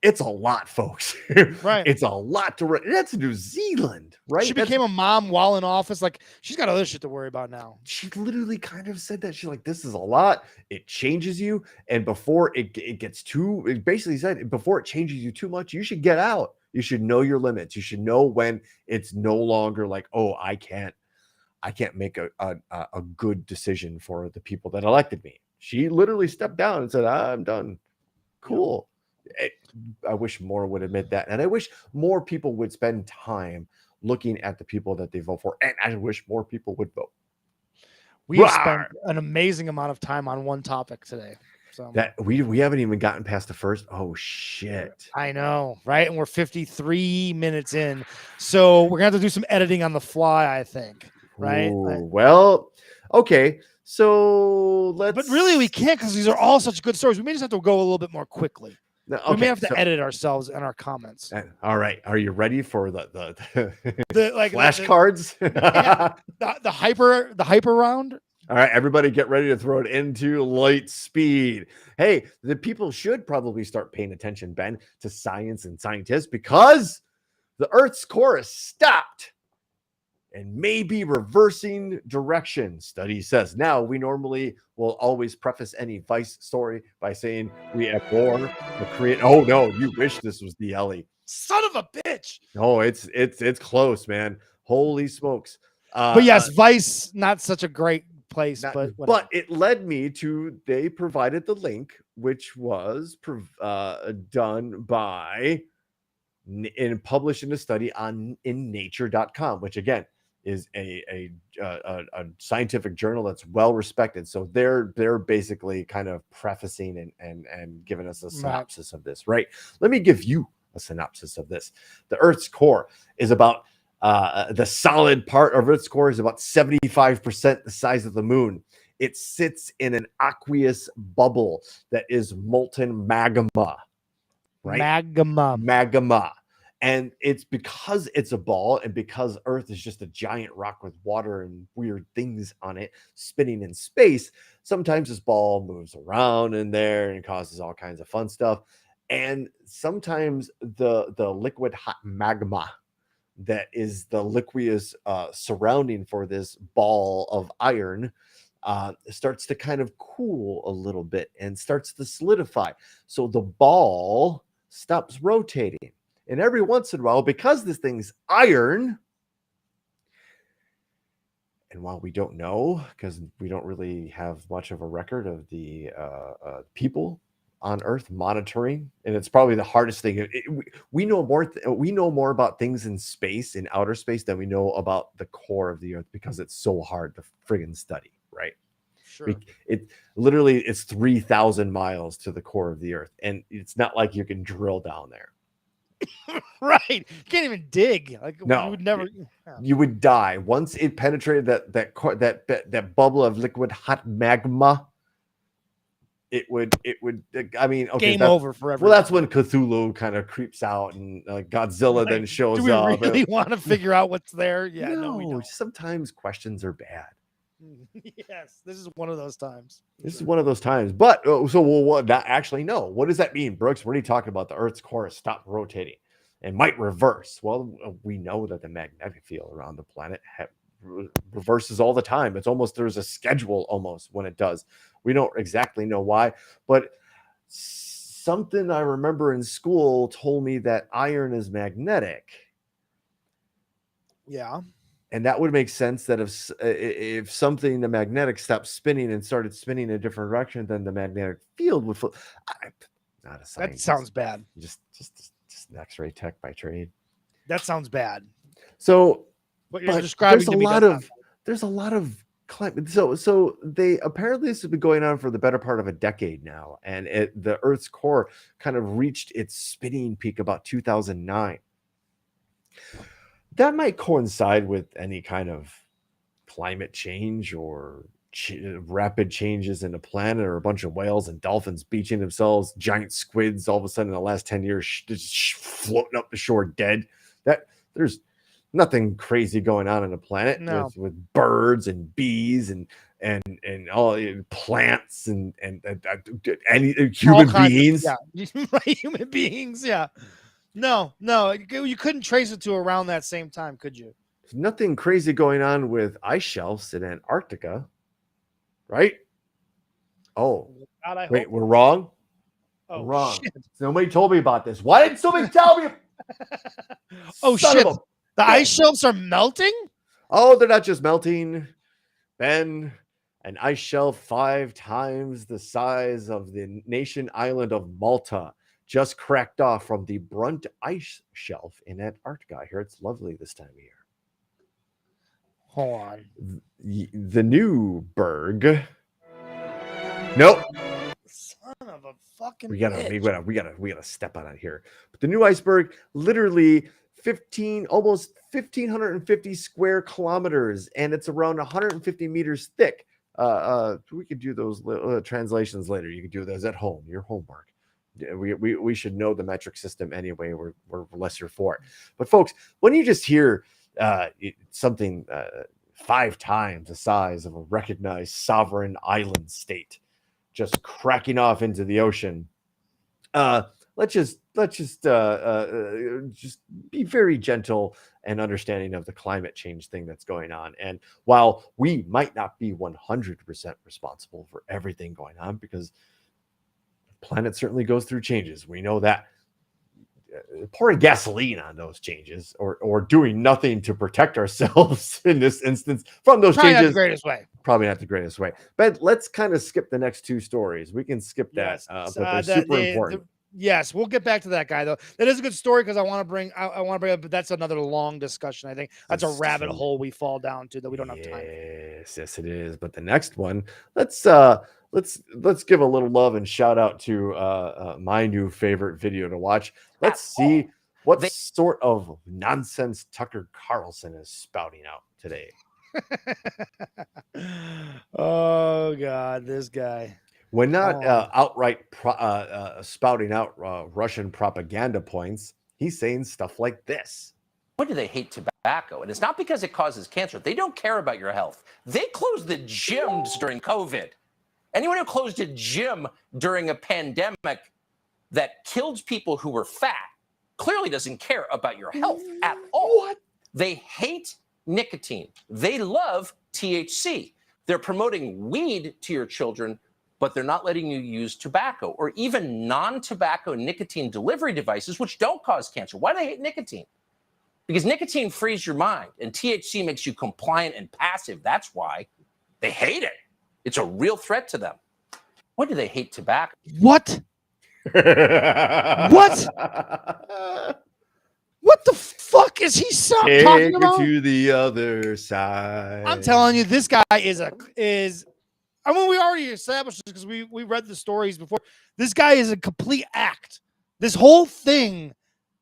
it's a lot, folks. Right. It's a lot to run. That's New Zealand, right? She became a mom while in office. Like, she's got other shit to worry about now. She literally kind of said that. She's like, this is a lot. It changes you. And before it gets too, it basically said, before it changes you too much, you should get out. You should know your limits. You should know when it's no longer like, oh, I can't make a good decision for the people that elected me. She literally stepped down and said, I'm done. Cool. I wish more would admit that. And I wish more people would spend time looking at the people that they vote for. And I wish more people would vote. We have spent an amazing amount of time on one topic today. So that we haven't even gotten past the first. Oh shit! I know, right? And we're 53 minutes in, so we're gonna have to do some editing on the fly, I think. Right? Ooh, well, okay. So let's. But really, we can't because these are all such good stories. We may just have to go a little bit more quickly. Okay, we may have to edit ourselves and our comments. All right, are you ready for the like flashcards? the hyper round. All right, everybody get ready to throw it into light speed. Hey, the people should probably start paying attention, Ben, to science and scientists because the Earth's core is stopped and may be reversing direction, study says. Now, we normally will always preface any Vice story by saying we have war to create. Oh, no, you wish this was the Ellie. Son of a bitch. Oh, it's close, man. Holy smokes. But yes, Vice, not such a great place, but it led me to, they provided the link, which was done by and published in a study in nature.com, which again, is a scientific journal that's well respected. So they're basically kind of prefacing and giving us a synopsis of this, right? Let me give you a synopsis of this. The Earth's core is about the solid part of Earth's core is about 75% the size of the moon. It sits in an aqueous bubble that is molten magma, right? Magma. And it's because it's a ball and because Earth is just a giant rock with water and weird things on it spinning in space, sometimes this ball moves around in there and causes all kinds of fun stuff. And sometimes the liquid hot magma that is the liqueous surrounding for this ball of iron starts to kind of cool a little bit and starts to solidify. So the ball stops rotating. And every once in a while, because this thing's iron, and while we don't know, because we don't really have much of a record of the people on Earth monitoring, and it's probably the hardest thing. We know more about things in space, in outer space, than we know about the core of the Earth because it's so hard to friggin' study, right? Sure. It's 3,000 miles to the core of the Earth, and it's not like you can drill down there. Right, you can't even dig. Like no, you would never. You would die once it penetrated that bubble of liquid hot magma. It would. I mean, okay, game over forever. Well, that's when Cthulhu kind of creeps out and Godzilla then shows up. Do we really want to figure out what's there? Yeah, no, we don't. Sometimes questions are bad. Yes, this is one of those times. This is one of those times. But so we'll not actually know. What does that mean, Brooks? What are you talking about? The Earth's core has stopped rotating and might reverse. Well, we know that the magnetic field around the planet reverses all the time. It's almost, there's a schedule almost when it does. We don't exactly know why, but something I remember in school told me that iron is magnetic. Yeah. And that would make sense that if something, the magnetic stopped spinning and started spinning in a different direction, then the magnetic field would flow. Not a scientist. That sounds bad. Just an X-ray tech by trade. That sounds bad. So, what you're describing there's a lot of climate. So they apparently, this has been going on for the better part of a decade now, and the Earth's core kind of reached its spinning peak about 2009. That might coincide with any kind of climate change or rapid changes in the planet, or a bunch of whales and dolphins beaching themselves, giant squids all of a sudden in the last 10 years just floating up the shore dead. That there's nothing crazy going on the planet. No. with birds and bees and all plants and human beings. Right, human beings. Yeah. No, you couldn't trace it to around that same time, could you? There's nothing crazy going on with ice shelves in Antarctica, right? Oh, God, wait, we're wrong. Oh, we're wrong. Shit. Nobody told me about this. Why didn't somebody tell me? Oh, shit! The ice shelves are melting. Oh, they're not just melting, Ben. An ice shelf 5 times the size of the nation island of Malta just cracked off from the Brunt ice shelf in Antarctica. I hear it's lovely this time of year. Hold on. The new berg. Nope. Son of a fucking. We gotta step on it here. But the new iceberg, literally almost 1,550 square kilometers, and it's around 150 meters thick. We could do those translations later. You can do those at home. Your homework. We should know the metric system anyway. We're lesser for it. But folks, when you just hear something 5 times the size of a recognized sovereign island state just cracking off into the ocean, let's just be very gentle and understanding of the climate change thing that's going on. And while we might not be 100% responsible for everything going on, because the planet certainly goes through changes, we know that. Pouring gasoline on those changes or doing nothing to protect ourselves in this instance from those probably changes, not the greatest way. Probably not the greatest way. But let's kind of skip the next 2 stories. We can skip that, but they're super important. Yes, we'll get back to that guy though. That is a good story because I want to bring up, but that's another long discussion. I think that's a rabbit hole we fall down to that we don't have time. Yes, it is. But the next one, let's give a little love and shout out to my new favorite video to watch. Let's see what sort of nonsense Tucker Carlson is spouting out today. Oh God, this guy. When not outright spouting out Russian propaganda points, he's saying stuff like this. Why do they hate tobacco? And it's not because it causes cancer. They don't care about your health. They closed the gyms during COVID. Anyone who closed a gym during a pandemic that killed people who were fat clearly doesn't care about your health at all. What? They hate nicotine. They love THC. They're promoting weed to your children, but they're not letting you use tobacco or even non-tobacco nicotine delivery devices, which don't cause cancer. Why do they hate nicotine? Because nicotine frees your mind and THC makes you compliant and passive. That's why they hate it. It's a real threat to them. Why do they hate tobacco? What? What? What the fuck is he talking about? To the other side. I'm telling you, this guy is. I mean, we already established this because we read the stories before. This guy is a complete act. This whole thing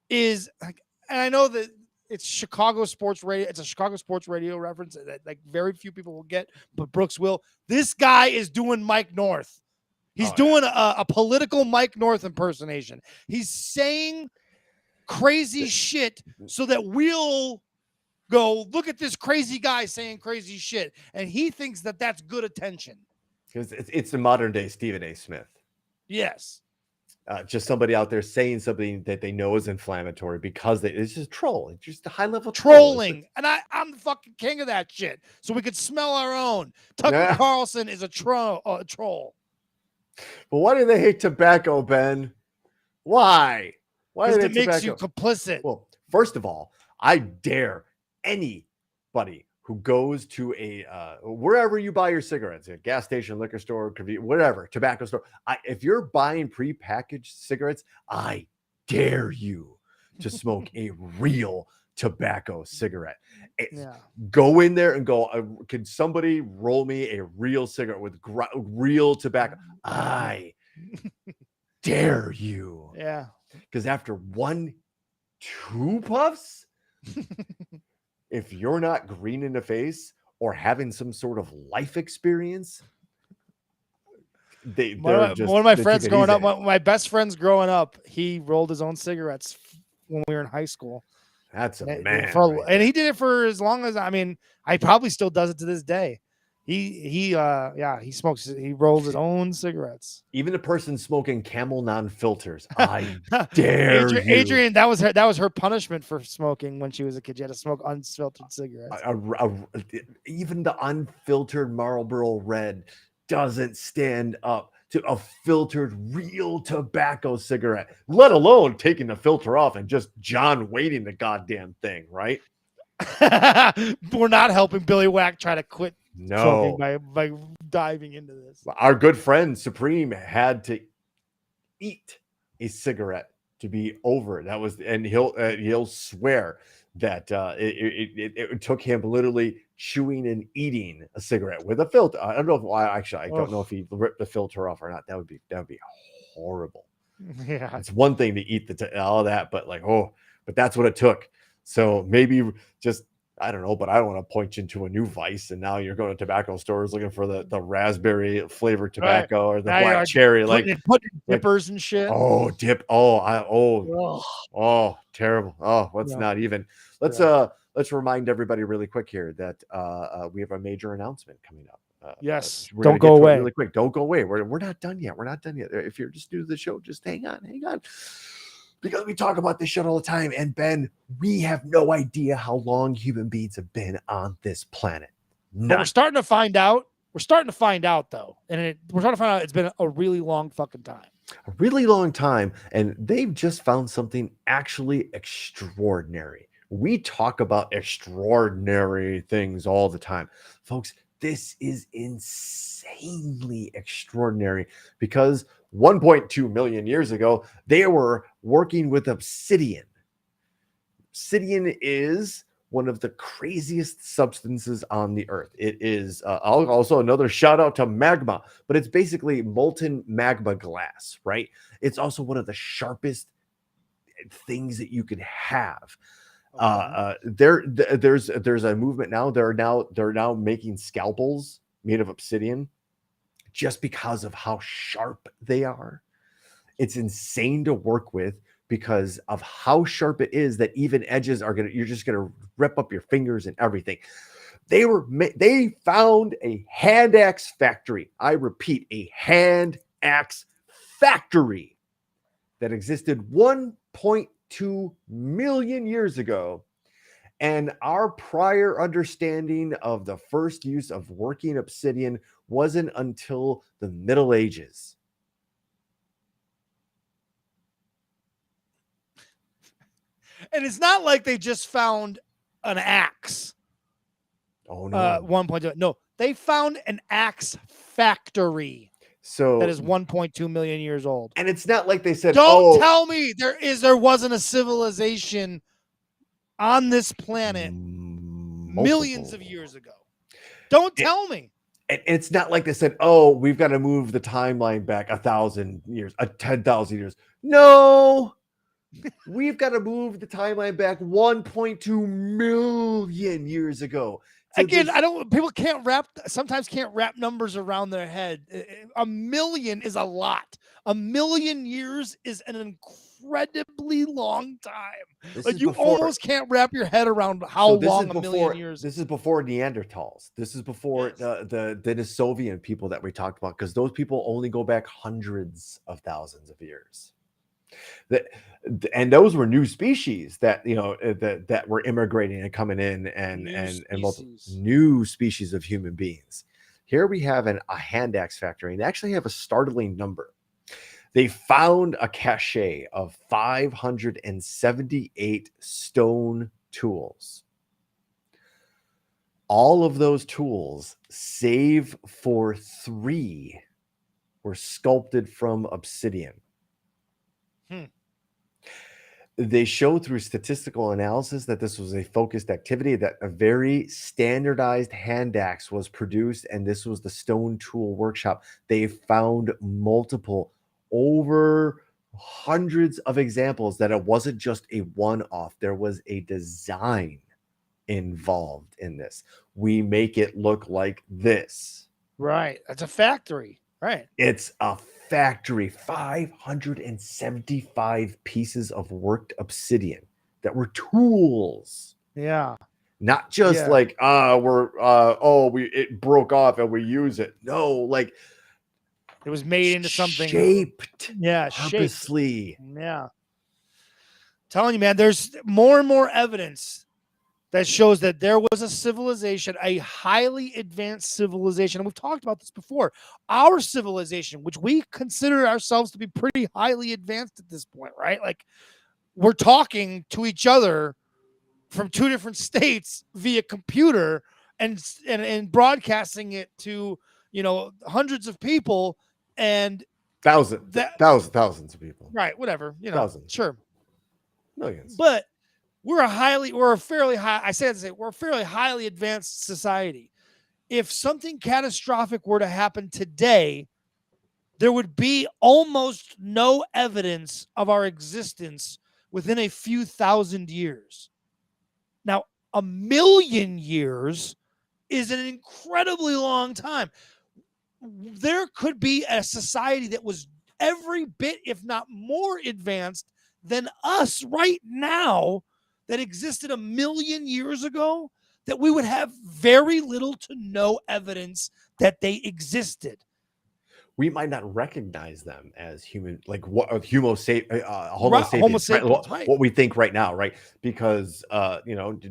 is like, and I know that it's Chicago sports radio. It's a Chicago sports radio reference that like very few people will get, but Brooks will. This guy is doing Mike North. He's doing a political Mike North impersonation. He's saying crazy shit so that we'll go, look at this crazy guy saying crazy shit. And he thinks that that's good attention. Because it's the modern day Stephen A. Smith. Yes. Just somebody out there saying something that they know is inflammatory because it's just troll. It's just a high level trolling. And I'm the fucking king of that shit. So we could smell our own. Tucker Carlson is a troll. But why do they hate tobacco, Ben? Why? Why do they hate tobacco? It makes you complicit. Well, first of all, I dare anybody who goes to a wherever you buy your cigarettes, a gas station, liquor store, whatever, tobacco store. If you're buying prepackaged cigarettes, I dare you to smoke a real tobacco cigarette. Go in there and go, can somebody roll me a real cigarette with real tobacco? I dare you. Yeah. Because after 1-2 puffs, if you're not green in the face or having some sort of life experience, one of my friends growing up, my best friends growing up, he rolled his own cigarettes when we were in high school. That's a man. And he did it for as long as, I mean, I probably still does it to this day. He smokes, he rolls his own cigarettes. Even the person smoking Camel non-filters, I dare you. Adrian, that was her punishment for smoking when she was a kid. She had to smoke unfiltered cigarettes. Even the unfiltered Marlboro Red doesn't stand up to a filtered real tobacco cigarette, let alone taking the filter off and just John waiting the goddamn thing, right? We're not helping Billy Whack try to quit no by diving into this. Our good friend Supreme had to eat a cigarette to be over. That was, and he'll swear that it took him literally chewing and eating a cigarette with a filter. I don't know if I don't know if he ripped the filter off or not. That would be horrible. Yeah, it's one thing to eat all that, but but that's what it took. So maybe just, I don't know, but I don't want to point you into a new vice. And now you're going to tobacco stores looking for the raspberry flavored tobacco or the black cherry, putting dippers and shit. Oh, dip. Terrible. Oh, let's not even. Let's remind everybody really quick here that we have a major announcement coming up. Yes. Don't go away. Really quick. Don't go away. We're not done yet. We're not done yet. If you're just new to the show, just hang on. Because we talk about this shit all the time. And Ben, we have no idea how long human beings have been on this planet. But we're starting to find out. We're starting to find out, though. And we're starting to find out it's been a really long fucking time. A really long time. And they've just found something actually extraordinary. We talk about extraordinary things all the time. Folks, This is insanely extraordinary because 1.2 million years ago, they were working with obsidian. Obsidian is one of the craziest substances on the earth. It is also another shout out to magma, but it's basically molten magma glass, right? It's also one of the sharpest things that you could have. There's a movement now. They're now making scalpels made of obsidian just because of how sharp they are. It's insane to work with because of how sharp it is that even edges you're just gonna rip up your fingers and everything. They found a hand axe factory. I repeat, a hand axe factory that existed 1.2 million years ago. And our prior understanding of the first use of working obsidian wasn't until the Middle Ages. And it's not like they just found an axe. Oh no. 1.2. No, they found an axe factory. So that is 1.2 million years old. And it's not like they said, don't tell me there wasn't a civilization on this planet millions of years ago. Don't tell me. And it's not like they said, oh, we've got to move the timeline back 1,000 years, 10,000 years. No, we've got to move the timeline back 1.2 million years ago. So again, people sometimes can't wrap numbers around their head. A million is a lot. A million years is an incredibly long time. Like you almost can't wrap your head around how long a million years. This is before Neanderthals. This is before the Denisovian people that we talked about, because those people only go back hundreds of thousands of years. And those were new species that that were immigrating and coming in and new species of human beings. Here we have a hand axe factory, and they actually have a startling number. They found a cache of 578 stone tools. All of those tools, save for 3, were sculpted from obsidian. They show through statistical analysis that this was a focused activity, that a very standardized hand axe was produced, and this was the stone tool workshop. They found multiple, over hundreds of examples, that it wasn't just a one-off. There was a design involved in this. We make it look like this. Right. That's a factory. Right. It's a factory. 575 pieces of worked obsidian that were tools. Yeah. Not just like it broke off and we use it. No, like it was made into something shaped. Yeah, purposely. Yeah. Telling you, man, there's more and more evidence that shows that there was a civilization, a highly advanced civilization. And we've talked about this before. Our civilization, which we consider ourselves to be pretty highly advanced at this point, right? Like we're talking to each other from 2 different states via computer and broadcasting it to, hundreds of people and thousands of people. Right. Whatever, thousands. Sure. Millions. But we're a fairly highly advanced society. If something catastrophic were to happen today, there would be almost no evidence of our existence within a few thousand years. Now, 1,000,000 years is an incredibly long time. There could be a society that was every bit, if not more advanced than us right now, that existed 1,000,000 years ago, that we would have very little to no evidence that they existed. We might not recognize them as human, like Homo sapiens, right. What we think right now, right? Because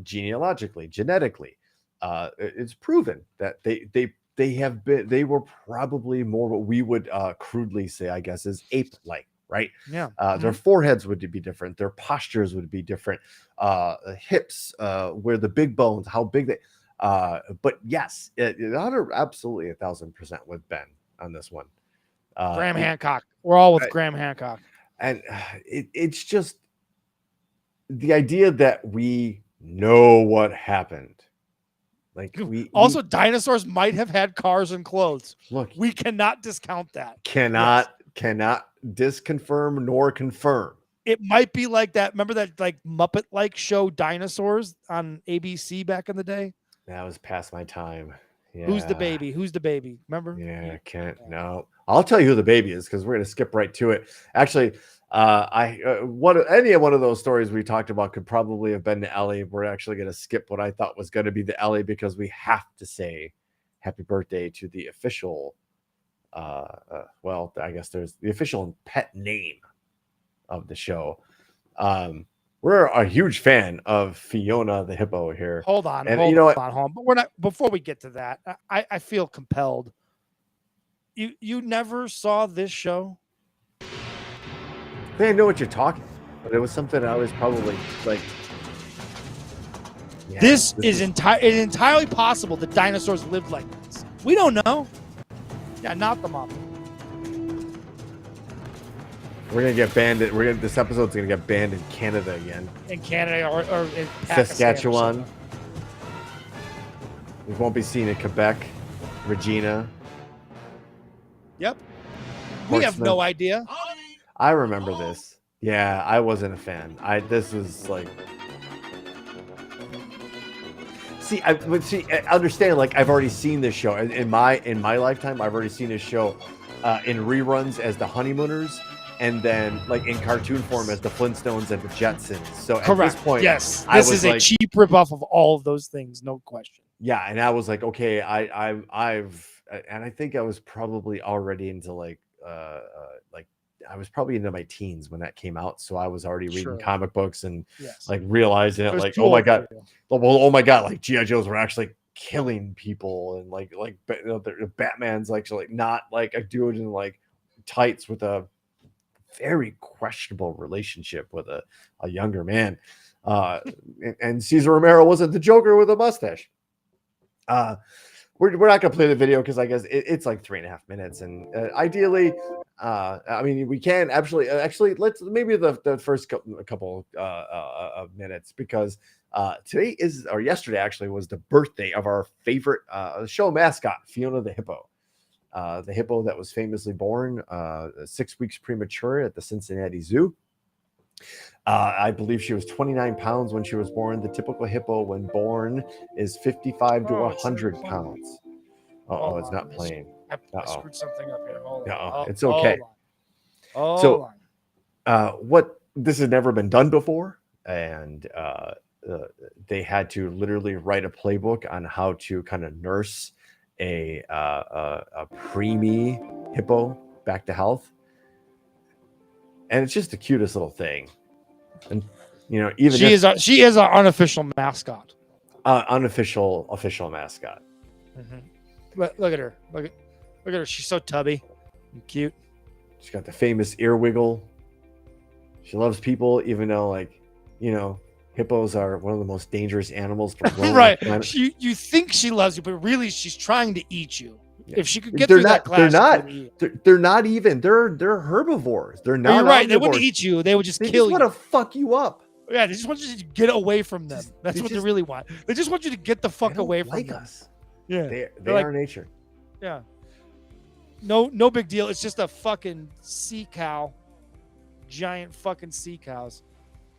genealogically, genetically, it's proven that they were probably more what we would crudely say, I guess, is ape-like. Right. Yeah. Their foreheads would be different. Their postures would be different. Hips, where the big bones, how big they, But yes, absolutely 1,000% with Ben on this one. Graham Hancock. We're all with Graham Hancock. And it's just the idea that we know what happened. Like Also, dinosaurs might have had cars and clothes. Look, we cannot discount that. Cannot disconfirm nor confirm. It might be like that. Remember that like Muppet-like show Dinosaurs on ABC back in the day? That was past my time. Yeah. Who's the baby? Who's the baby? Remember? Yeah, no. I'll tell you who the baby is because we're gonna skip right to it. Actually, any one of those stories we talked about could probably have been the Ellie. We're actually gonna skip what I thought was gonna be the Ellie because we have to say happy birthday to the official. Well, I guess there's the official pet name of the show. We're a huge fan of Fiona the hippo here. Hold on. But we're not. Before we get to that, I feel compelled. You never saw this show? I know what you're talking about, but it was something I was probably like. Yeah, this is entirely possible that dinosaurs lived like this. We don't know. Yeah, not the mom. We're gonna get banned. This episode's gonna get banned in Canada again. In Canada or in Saskatchewan. We won't be seen in Quebec, Regina. Yep. We have no idea. I remember this. Yeah, I wasn't a fan. This was like. Understand. Like I've already seen this show in my lifetime. I've already seen this show in reruns as the Honeymooners, and then like in cartoon form as the Flintstones and the Jetsons. So correct. At this point, yes, this is a cheap ripoff of all of those things, no question. Yeah, and I was like, okay, I think I was probably already into like I was probably into my teens when that came out, so I was already reading comic books and like realizing it, like oh my god, like GI Joes were actually killing people, and like Batman's actually not like a dude in like tights with a very questionable relationship with a younger man, and Cesar Romero wasn't the Joker with a mustache. We're not gonna play the video because I guess it's like 3.5 minutes, and ideally, I mean, we can actually let's maybe the first couple of minutes because today or yesterday actually was the birthday of our favorite show mascot, Fiona the hippo. The hippo that was famously born 6 weeks premature at the Cincinnati Zoo. I believe she was 29 pounds when she was born. The typical hippo when born is 55 to 100 pounds. Oh, it's not playing. I screwed something up here. Hold on. It's okay. What this has never been done before, and they had to literally write a playbook on how to kind of nurse a preemie hippo back to health, and it's just the cutest little thing. And even she is our unofficial mascot, official mascot. Mm-hmm. Look at her, look at her. She's so tubby and cute. She's got the famous ear wiggle. She loves people, even though hippos are one of the most dangerous animals to roam right. the planet. You think she loves you, but really she's trying to eat you. Yeah. If she could get they're through not, that class, they're not even. They're herbivores. They're not. You're right. Omnivores. They wouldn't eat you. They would just kill you. They just want to fuck you up. Yeah, they just want you to get away from them. That's what they really want. They just want you to get the fuck away from them. Us. Yeah, they like, are nature. Yeah. No big deal. It's just a fucking sea cow. Giant fucking sea cows.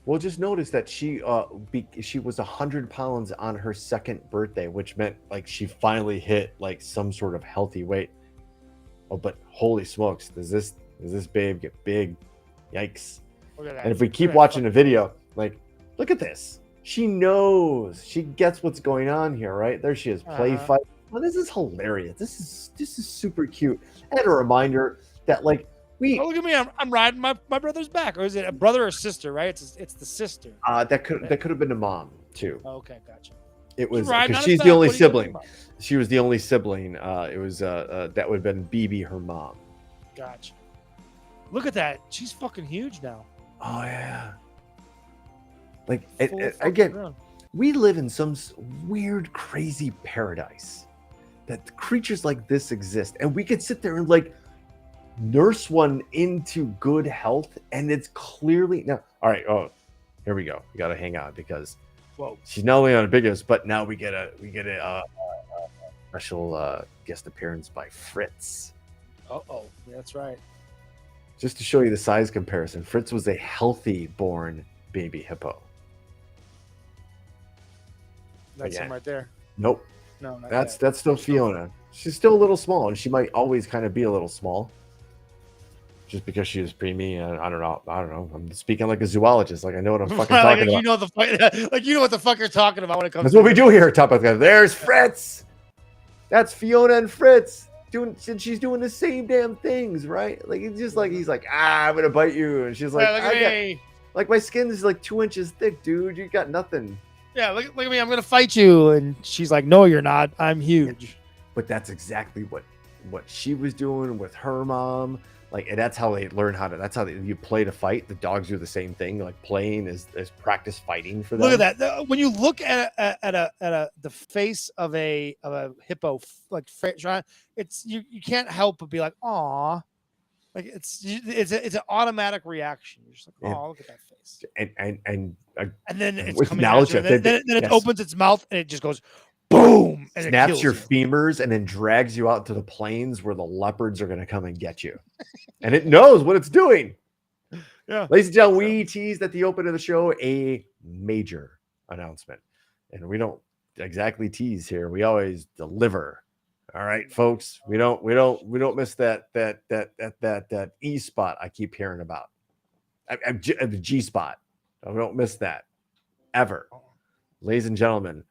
Well, just notice that she was 100 pounds on her second birthday, which meant like she finally hit like some sort of healthy weight. Oh, but holy smokes, does this babe get big? Yikes! Look at that. And if we keep watching the video, like, look at this. She knows. She gets what's going on here, right? There she is, play fight. Well, this is hilarious. This is super cute. And a reminder that like look at me. I'm riding my brother's back. Or is it a brother or sister, right? It's the sister. That could have been the mom too. Oh, okay, gotcha. It was because she's the only sibling. She was the only sibling. It was that would have been BB, her mom. Gotcha. Look at that. She's fucking huge now. Oh yeah. Like again, We live in some weird, crazy paradise that creatures like this exist, and we could sit there and like nurse one into good health, and it's clearly now. All right, oh, here we go. We got to hang on because she's not only on a biggest, but now we get a special guest appearance by Fritz. Oh, that's right. Just to show you the size comparison, Fritz was a healthy born baby hippo. That's him right there. Nope. No, not That's yet. still Fiona. She's still a little small, and she might always kind of be a little small, just because she was preemie. And I don't know. I'm speaking like a zoologist. Like I know what I'm fucking talking about. You know like you know what the fuck you're talking about when it comes. That's what we do here at Top of the. There's Fritz. That's Fiona and Fritz doing. She's doing the same damn things, right? Like it's just like he's like, I'm gonna bite you, and she's like, like my skin is like 2 inches thick, dude. You got nothing. Yeah, look at me. I'm gonna fight you, and she's like, "No, you're not. I'm huge." But that's exactly what she was doing with her mom. Like, and that's how they learn how to. That's how you play to fight. The dogs do the same thing. Like playing is practice fighting for them. Look at that. When you look at the face of a hippo, like it's you can't help but be like, "Aw." Like it's an automatic reaction. You're just like, "Oh, look at that face." And then it's with coming knowledge at you, of then it opens its mouth and it just goes boom and snaps it kills your you. femurs and then drags you out to the plains where the leopards are going to come and get you. And it knows what it's doing. Yeah, ladies and gentlemen, we teased at the open of the show a major announcement, and we don't exactly tease here. We always deliver. All right, folks, we don't miss that E spot I keep hearing about. The G spot. We don't miss that ever. Ladies and gentlemen,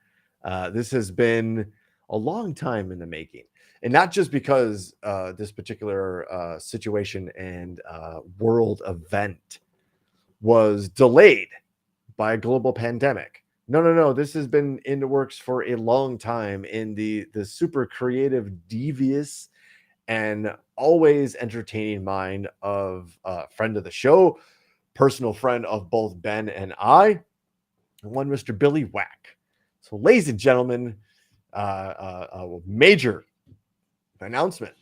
this has been a long time in the making, and not just because this particular situation and world event was delayed by a global pandemic. No. This has been in the works for a long time in the super creative, devious, and always entertaining mind of a friend of the show, personal friend of both Ben and I, one Mr. Billy Whack. So, ladies and gentlemen, a major announcement.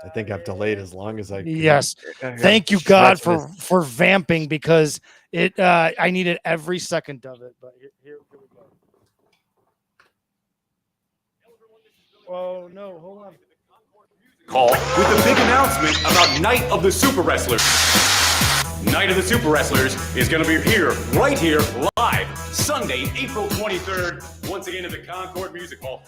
I think I've delayed as long as I can. Yes. Thank you, God, for vamping, because it I needed every second of it. But here we go. Oh no, hold on. Call with a big announcement about Night of the Super Wrestlers. Night of the Super Wrestlers is going to be here, right here, live, Sunday, April 23rd, once again at the Concord Music Hall.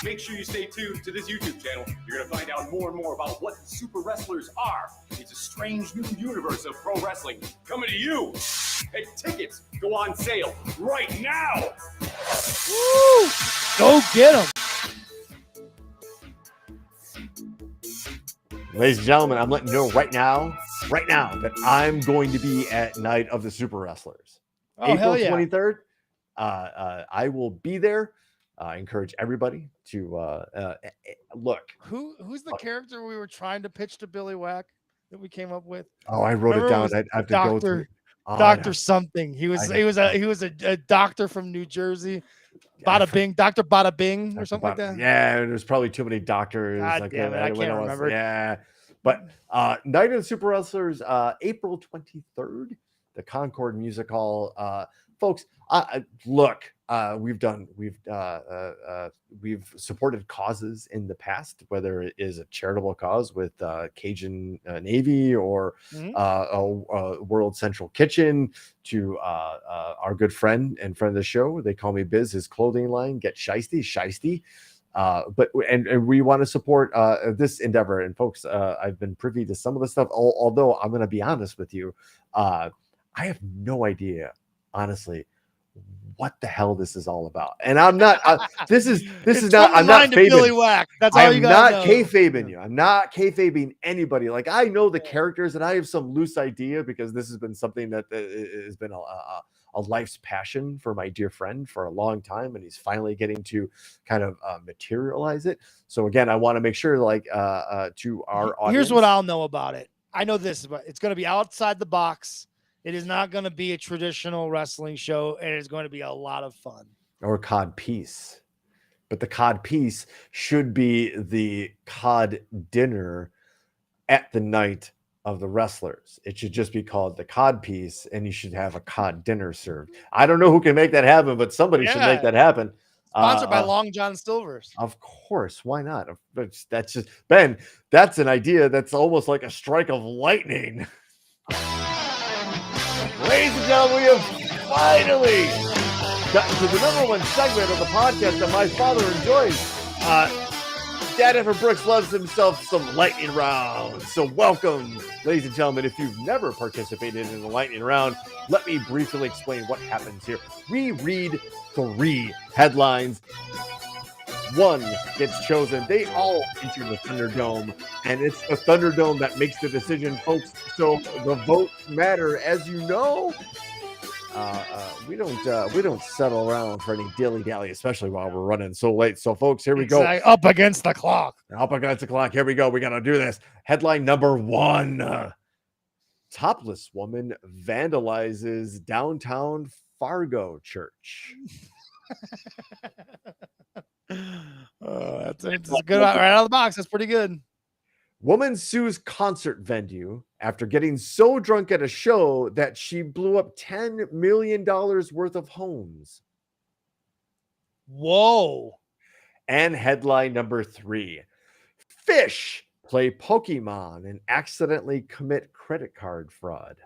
Make sure you stay tuned to this YouTube channel. You're going to find out more and more about what the Super Wrestlers are. It's a strange new universe of pro wrestling coming to you. And tickets go on sale right now. Woo! Go get them. Ladies and gentlemen, I'm letting you know right now that I'm going to be at Night of the Super Wrestlers. April 23rd. I will be there. I encourage everybody to look. Who's the character we were trying to pitch to Billy Whack that we came up with? Oh, I wrote it down. I have to go through. Doctor something. He was a doctor from New Jersey. Bada Bing, Dr. Bada Bing or something like that. Yeah, there's probably too many doctors. God damn it, I can't remember. Yeah, but Night of the Super Wrestlers, April 23rd, the Concord Music Hall. Folks, look, we've supported causes in the past, whether it is a charitable cause with Cajun Navy or World Central Kitchen, to our good friend and friend of the show. They call me Biz, his clothing line, Get Shiesty. But we want to support this endeavor. And folks, I've been privy to some of the stuff, although I'm going to be honest with you, I have no idea, honestly, what the hell this is all about. And I'm not this is not, I'm not Billy Whack. That's all you got. I'm not kayfabing you. I'm not kayfabing anybody. Like, I know the characters, and I have some loose idea, because this has been something that has been a life's passion for my dear friend for a long time, and he's finally getting to kind of materialize it. So again, I want to make sure, like, to our audience. Here's what I'll know about it. I know this, but it's going to be outside the box. It is not going to be a traditional wrestling show. It is going to be a lot of fun. Or cod piece. But the cod piece should be the cod dinner at the night of the wrestlers. It should just be called the cod piece, and you should have a cod dinner served. I don't know who can make that happen, but somebody should make that happen. Sponsored by Long John Silver's. Of course, why not? That's just Ben. That's an idea. That's almost like a strike of lightning. Ladies and gentlemen, we have finally gotten to the number one segment of the podcast that my father enjoys. Dad Evan Brooks loves himself some lightning rounds. So welcome, ladies and gentlemen. If you've never participated in a lightning round, let me briefly explain what happens here. We read 3 headlines. One gets chosen. They all enter the Thunderdome, and it's the Thunderdome that makes the decision, folks. So the votes matter, as you know. We don't settle around for any dilly-dally, especially while we're running so late. So, folks, here we go. Up against the clock. Up against the clock. Here we go. We got to do this. Headline number 1. Topless woman vandalizes downtown Fargo church. That's good. Right out of the box. That's pretty good. Woman sues concert venue after getting so drunk at a show that she blew up $10 million worth of homes. Whoa. And headline number 3. Fish play Pokemon and accidentally commit credit card fraud.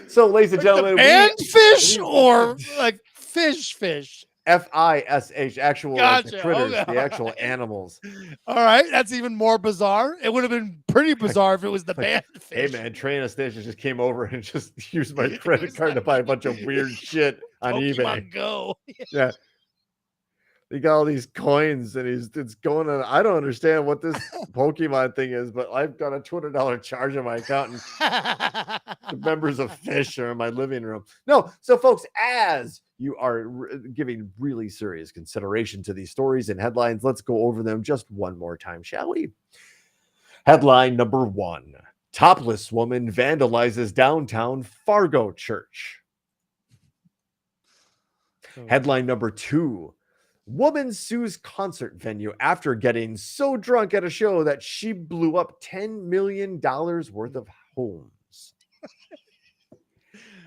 So, ladies and gentlemen, and fish or like fish? FISH, actual Gotcha. critters, Okay. the actual animals. All right, that's even more bizarre. It would have been pretty bizarre if it was the band Hey fish. man, Train Station just came over and just used my credit card to buy a bunch of weird shit on Pokemon eBay. Go. Yeah. He got all these coins and it's going on. I don't understand what this Pokemon thing is, but I've got a $200 charge on my account, and the members of Fish are in my living room. No, so folks, as you are giving really serious consideration to these stories and headlines, let's go over them just one more time, shall we? Headline number 1. Topless woman vandalizes downtown Fargo church. Headline number 2. Woman sues concert venue after getting so drunk at a show that she blew up $10 million worth of homes.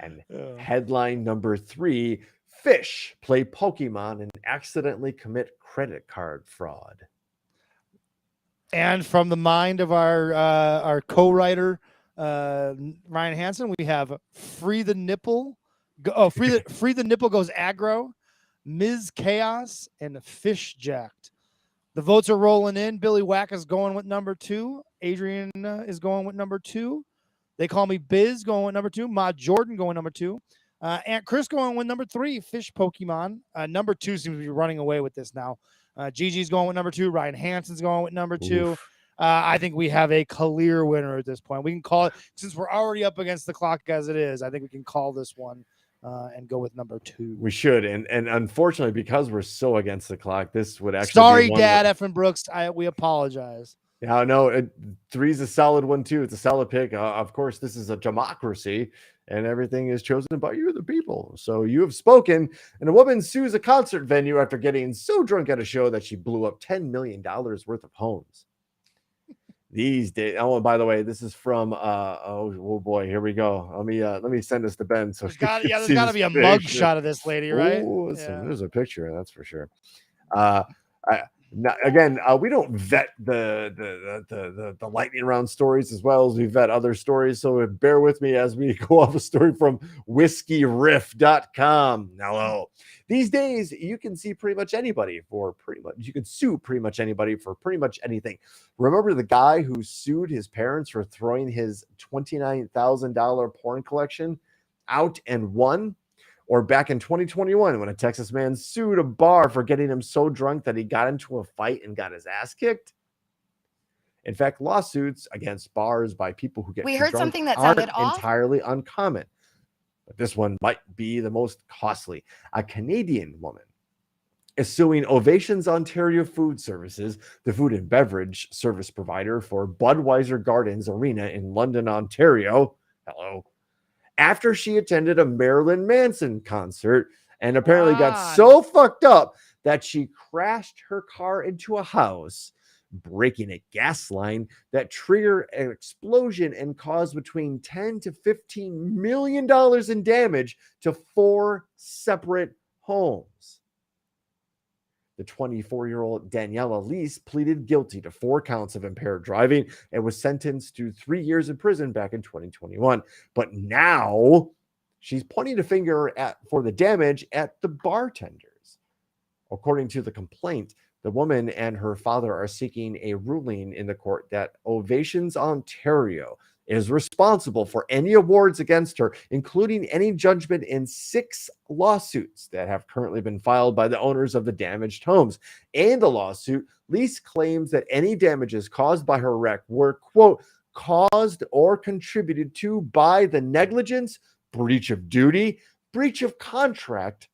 And headline number 3, fish play Pokemon and accidentally commit credit card fraud. And from the mind of our co-writer Ryan Hansen, we have Free the Nipple. Free the Nipple goes aggro. Ms. Chaos and Fish Jacked. The votes are rolling in. Billy Whack is going with number 2. Adrian is going with number 2. They Call Me Biz going with number 2. Ma Jordan going number 2. Aunt Chris going with number 3. Fish Pokemon. Number 2 seems to be running away with this now. Gigi's going with number 2. Ryan Hansen's going with number 2. I think we have a clear winner at this point. We can call it, since we're already up against the clock as it is, I think we can call this one. And go with number 2. We should, and unfortunately, because we're so against the clock, this would actually. Sorry, Dad, Evan Brooks. We apologize. Yeah, no, 3's a solid one too. It's a solid pick. Of course, this is a democracy, and everything is chosen by you, the people. So you have spoken. And a woman sues a concert venue after getting so drunk at a show that she blew up $10 million worth of homes. These days. Oh, and by the way, this is from oh boy, here we go. Let me send this to Ben. So there's got to be a mug shot of this lady, right? Ooh, there's a picture, that's for sure. We don't vet the lightning round stories as well as we vet other stories. So bear with me as we go off a story from whiskeyriff.com. Hello. These days, you can see pretty much anybody you can sue pretty much anybody for pretty much anything. Remember the guy who sued his parents for throwing his $29,000 porn collection out and won? Or back in 2021, when a Texas man sued a bar for getting him so drunk that he got into a fight and got his ass kicked. In fact, lawsuits against bars by people who get We heard drunk something that aren't sounded off. entirely uncommon. But this one might be the most costly. A Canadian woman is suing Ovations Ontario Food Services, the food and beverage service provider for Budweiser Gardens Arena in London, Ontario. Hello. After she attended a Marilyn Manson concert and apparently got so fucked up that she crashed her car into a house, breaking a gas line that triggered an explosion and caused between $10 to $15 million in damage to 4 separate homes. The 24-year-old Daniela Lease pleaded guilty to 4 counts of impaired driving and was sentenced to 3 years in prison back in 2021. But now she's pointing a finger for the damage at the bartenders. According to the complaint, the woman and her father are seeking a ruling in the court that Ovations Ontario is responsible for any awards against her, including any judgment in 6 lawsuits that have currently been filed by the owners of the damaged homes. And the lawsuit, Lease claims that any damages caused by her wreck were, quote, caused or contributed to by the negligence, breach of duty, breach of contract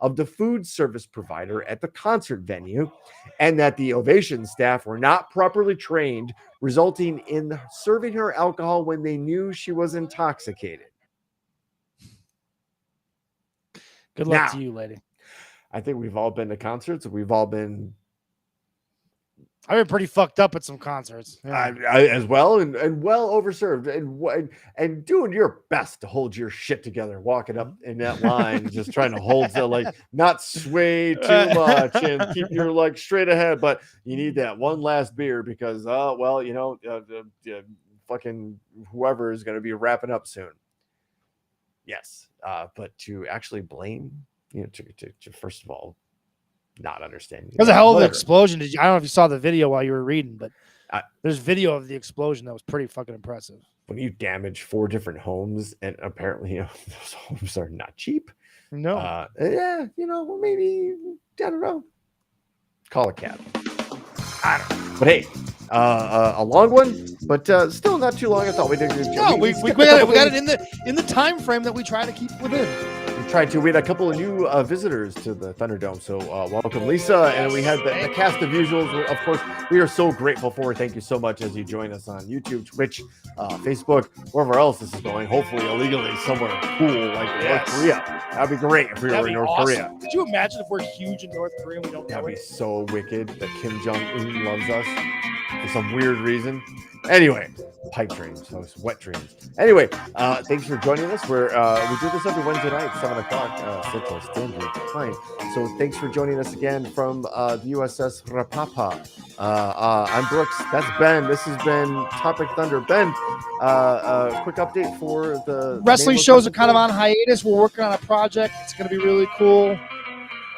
of the food service provider at the concert venue, and that the Ovation staff were not properly trained, resulting in serving her alcohol when they knew she was intoxicated. Good luck to you, lady. I think we've all been to concerts. We've all been... I've been pretty fucked up at some concerts. Yeah. I as well, and well overserved, and doing your best to hold your shit together, walking up in that line, just trying to hold to, like, not sway too much and keep your legs straight ahead. But you need that one last beer because, well, you know, fucking whoever is going to be wrapping up soon. Yes, but to actually blame, you know, to first of all, not understanding. There's a hell of an explosion. I don't know if you saw the video while you were reading, but there's video of the explosion that was pretty fucking impressive. When you damage 4 different homes, and apparently, you know, those homes are not cheap. No. Yeah, you know, maybe, I don't know. Call a cab. I don't know. But hey, a long one, but still not too long. I thought we did a good job. No, we got it in the time frame that we try to keep within. We had a couple of new visitors to the Thunderdome, so welcome, Lisa, and we had the cast of usuals. Of course, we are so grateful for. Thank you so much as you join us on YouTube, Twitch, Facebook, wherever else this is going. Hopefully, illegally somewhere cool like North Korea. That'd be great if we were in North Korea. Could you imagine if we're huge in North Korea and we don't know That'd be it? so wicked that Kim Jong-un loves us for some weird reason. Anyway, pipe dreams, those wet dreams. Anyway, thanks for joining us. We do this every Wednesday night, 7 o'clock Central Standard Time. So thanks for joining us again from the USS Rapapa. I'm Brooks. That's Ben. This has been Topic Thunder. Ben, quick update for the wrestling shows are kind of on hiatus. We're working on a project. It's going to be really cool.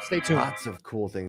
Stay tuned. Lots of cool things.